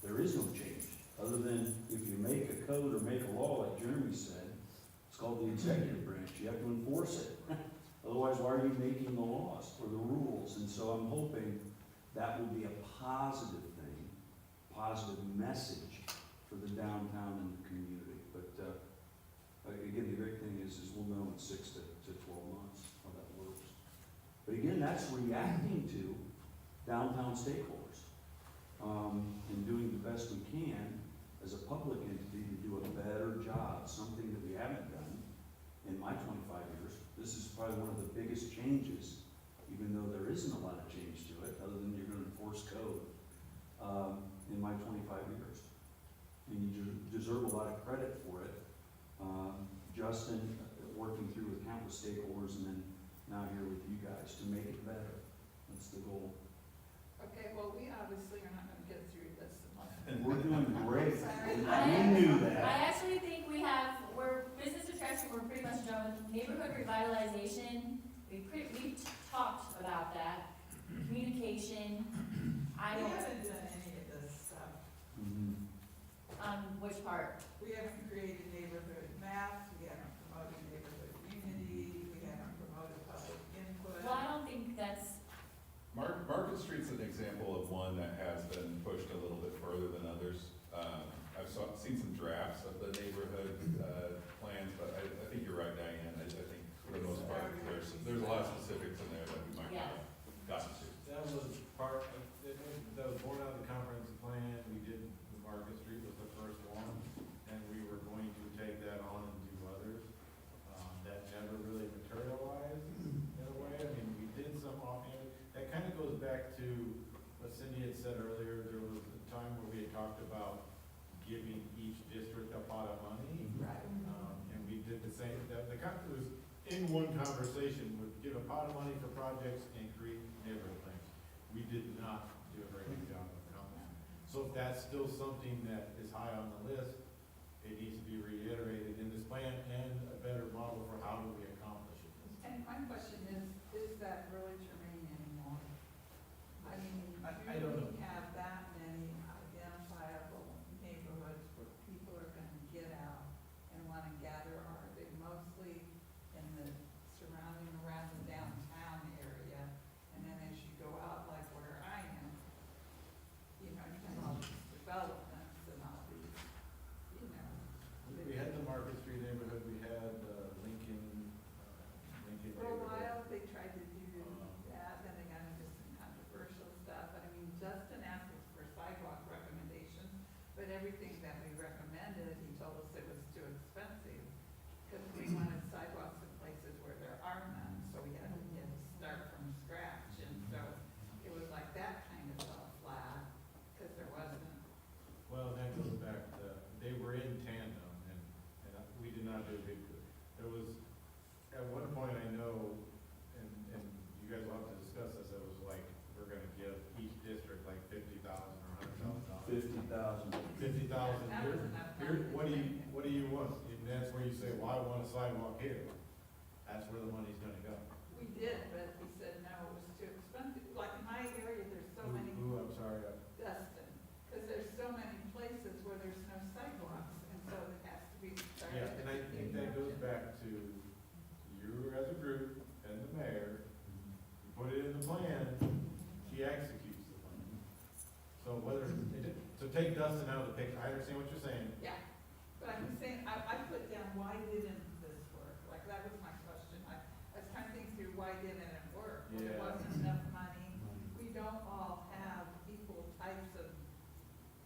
there is no change, other than if you make a code or make a law, like Jeremy said, it's called the executive branch. You have to enforce it. Otherwise, why are you making the laws or the rules? And so I'm hoping that will be a positive thing, positive message for the downtown and the community. But again, the great thing is we'll know in 6 to 12 months how that works. But again, that's reacting to downtown stakeholders and doing the best we can as a public entity to do a better job, something that we haven't done in my 25 years. This is probably one of the biggest changes, even though there isn't a lot of change to it, other than you're gonna enforce code, in my 25 years. And you deserve a lot of credit for it. Justin, working through with countless stakeholders, and then now here with you guys to make it better. That's the goal.
Okay, well, we obviously are not gonna get through this in one.
We're doing great.
Sorry.
We knew
I
that.
actually think we're business attraction, we're pretty much done with neighborhood revitalization. We've talked about that, communication. I
We
don't,
haven't done any of this stuff.
Mhm.
which part?
We haven't created neighborhood maps, we haven't promoted neighborhood unity, we haven't promoted public input.
Well, I don't think that's,
Market Street's an example of one that has been pushed a little bit further than others. I've seen some drafts of the neighborhood plans, but I think you're right, Diane. I think for the most part, there's a lot of specifics in there that we might not have gotten to.
That was that was born out of the comprehensive plan. We did, the Market Street was the first one, and we were going to take that on and do others. That never really materialized in a way. I mean, we did some offhand. That kind of goes back to what Cindy had said earlier. There was a time where we had talked about giving each district a pot of money.
Right.
And we did the same, it was in one conversation, would give a pot of money for projects and create neighborhood things. We did not do a very good job So if that's still something that is high on the list, it needs to be reiterated in this plan and a better model for how do we accomplish it.
And my question is that really germane anymore? I mean,
I don't know.
do we have that many identifiable neighborhoods where people are gonna get out and wanna gather? Are they mostly in the surrounding around the downtown area? And then as you go out, like where I am, you know, you have all these developments and all these, you know.
We had the Market Street neighborhood, we had Lincoln.
For a
neighborhood.
while, they tried to do that, then they got into some controversial stuff. I mean, Justin asked us for sidewalk recommendations, but everything that we recommended, he told us it was too expensive. Because we wanted sidewalks in places where there are none, so we had to start from scratch. And so it was like that kind of fell flat, because there wasn't.
Well, that goes back to, they were in tandem, and we did not do a big, there was, at one point I know, and you guys will have to discuss this, it was like, we're gonna give each district like $50,000 or $100,000.
50,000.
$50,000,
That was enough
here,
money to
what do you want? And that's where you say, well, I want a sidewalk here. That's where the money's gonna go.
We did, but he said, no, it was too expensive. Like in my area, there's so many,
Who, I'm sorry,
Dustin, because there's so many places where there's no sidewalks, and so it has to be started.
yeah, and I think that goes back to you as a group and the mayor, you put it in the plan, he executes the plan. So whether, so take Dustin out of the picture, I understand what you're saying.
Yeah, but I'm saying, I put down, why didn't this work? Like, that was my question. I was trying to think through, why didn't it work? Well, there
Yeah.
wasn't enough money. We don't all have equal types of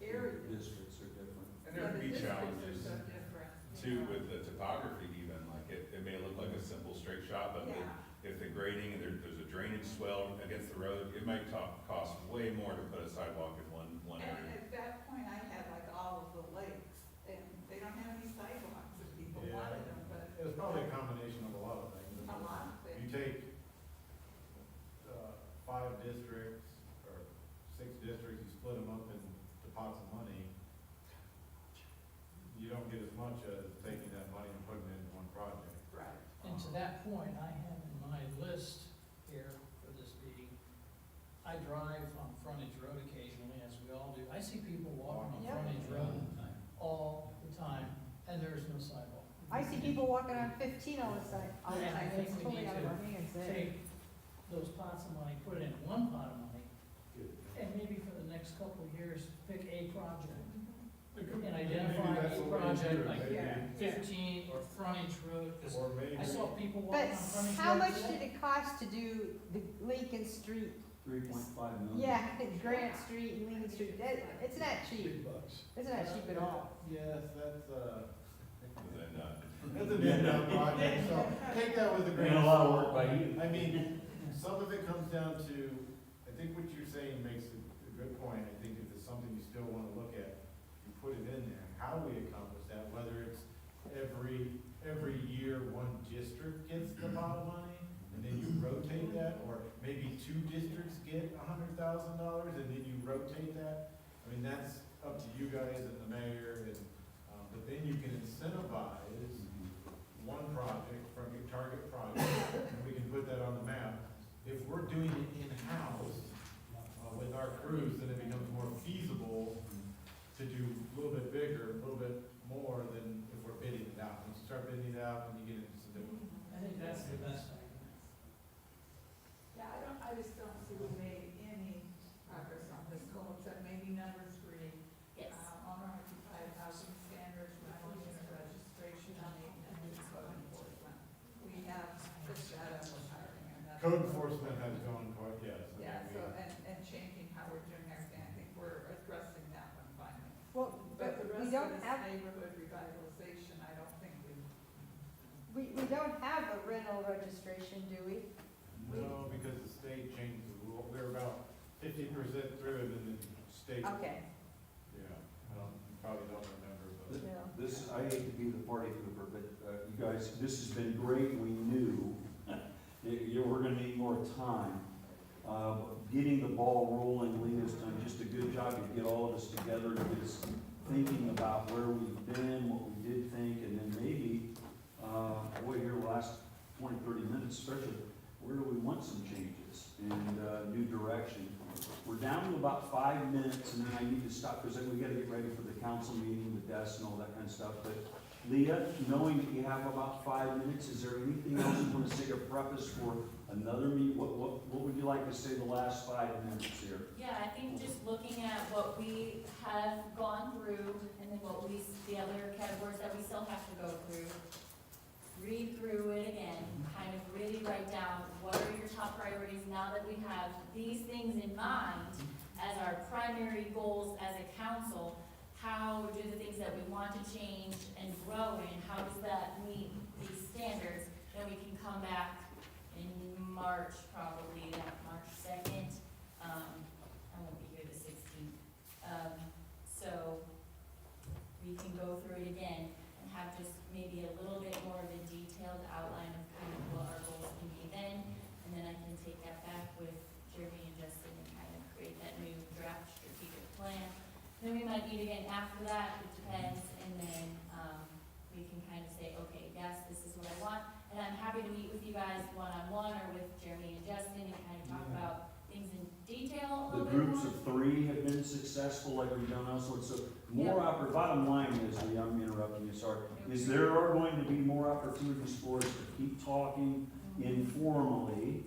areas.
Districts are different.
And there would be
Yeah, the
challenges
districts are so different, you
too
know.
with the topography even, like it may look like a simple straight shot, but
Yeah.
if the grading and there's a drainage swell against the road, it might cost way more to put a sidewalk in one
And
area.
at that point, I had like all of the lakes, and they don't have any sidewalks, and people
Yeah.
wanted them, but
It was probably a combination of a lot of things.
a lot of
You
things.
take 5 districts or 6 districts, you split them up into pots of money, you don't get as much as taking that money and putting it into one project.
Right.
And to that point, I have in my list here for this meeting, I drive on frontage road occasionally, as we all do. I see people walking on
Yep.
frontage road all the time, and there is no sidewalk.
I see people walking on 15 all the time,
And I think
it's
we
totally
need
out of our hands
to
there.
take those pots of money, put it in one pot of money, and maybe for the next couple of years, pick a project. And identify
Maybe that's
a
what we
project
do,
like
maybe.
Yeah.
15 or frontage road, 'cause
Or maybe.
I saw people
But
walking on frontage road.
how much
today.
did it cost to do the Lincoln Street?
3.5 million.
Yeah, Grant Street and Lincoln Street, it's not cheap,
Big bucks.
it's not cheap at all.
Yes, that's,
And then,
that's an end-up project, so take that with a grain of
And a lot of
salt.
work by you.
I mean, some of it comes down to, I think what you're saying makes a good point. I think if it's something you still wanna look at, you put it in there. How we accomplish that, whether it's every year one district gets the pot of money, and then you rotate that, or maybe 2 districts get $100,000, and then you rotate that. I mean, that's up to you guys and the mayor, and, but then you can incentivize one project from your target project, and we can put that on the map. If we're doing it in-house, with our crews, then it becomes more feasible to do a little bit bigger, a little bit more than if we're bidding it out. Once you start bidding it out, then you get into some different.
I think that's the best thing.
Yeah, I just don't see we made any progress on this goal, except maybe number 3.
Yes.
Owner occupied housing standards, rental unit registration, and code enforcement. We have pushed that up with hiring another.
Code enforcement has gone quite, yes. I
Yeah,
mean,
so, and changing how we're doing everything, I think we're addressing that one finally.
Well,
But the
we
rest
don't
of this
have,
neighborhood revitalization, I don't think
we don't have a rental registration, do we?
No, because the state changed the rule. We're about 50% through, and then the state,
Okay,
yeah, you probably don't remember, but.
no.
This, I hate to be the party pooper, but you guys, this has been great. We knew that you were gonna need more time. getting the ball rolling. Lena's done just a good job to get all of us together, to get us thinking about where we've been, what we did think, and then maybe, boy, here the last 20, 30 minutes especially, where do we want some changes and new direction? We're down to about 5 minutes, and then I need to stop, because we gotta get ready for the council meeting, the desk and all that kind of stuff. But Leah, knowing that you have about 5 minutes, is there anything else you want to say to preface for another meeting? What would you like to say the last 5 minutes here?
Yeah, I think just looking at what we have gone through and then what the other categories that we still have to go through, read through it again, kind of really write down what are your top priorities now that we have these things in mind as our primary goals as a council. How do the things that we want to change and grow in, how does that meet these standards? Then we can come back in March, probably, that March 2nd. I won't be here the 16th. So we can go through it again and have just maybe a little bit more of a detailed outline of kind of what our goals can be then. And then I can take that back with Jeremy and Justin and kind of create that new draft strategic plan. Then we might meet again after that, it depends, and then, we can kind of say, okay, yes, this is what I want. And I'm happy to meet with you guys one-on-one or with Jeremy and Justin and kind of talk about things in detail a
The
little bit
groups
more.
of 3 have been successful, like we've done elsewhere, so more bottom line is, Leah, I'm interrupting you, sorry, is there are going to be more opportunities for us to keep talking informally,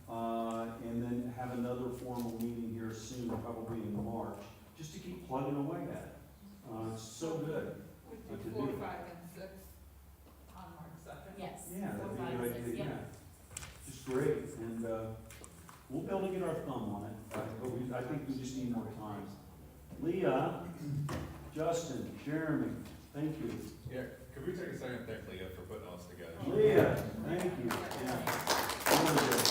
and then have another formal meeting here soon, probably in March, just to keep plugging away at it. It's so good.
We
What to
do 4,
do.
5, and 6 on March 2nd.
Yes.
Yeah, that'd
4,
be
5,
a good
6,
idea,
yep.
yeah. Just great, and, we'll be able to get our thumb on it, but I think we just need more time. Leah, Justin, Jeremy, thank you.
Yeah, could we take a second to thank Leah for putting all this together?
Leah, thank you. Yeah. Really good.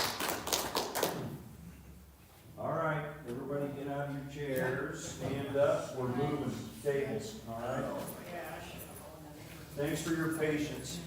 All right, everybody get out of your chairs, stand up, we're moving tables, all right? Thanks for your patience.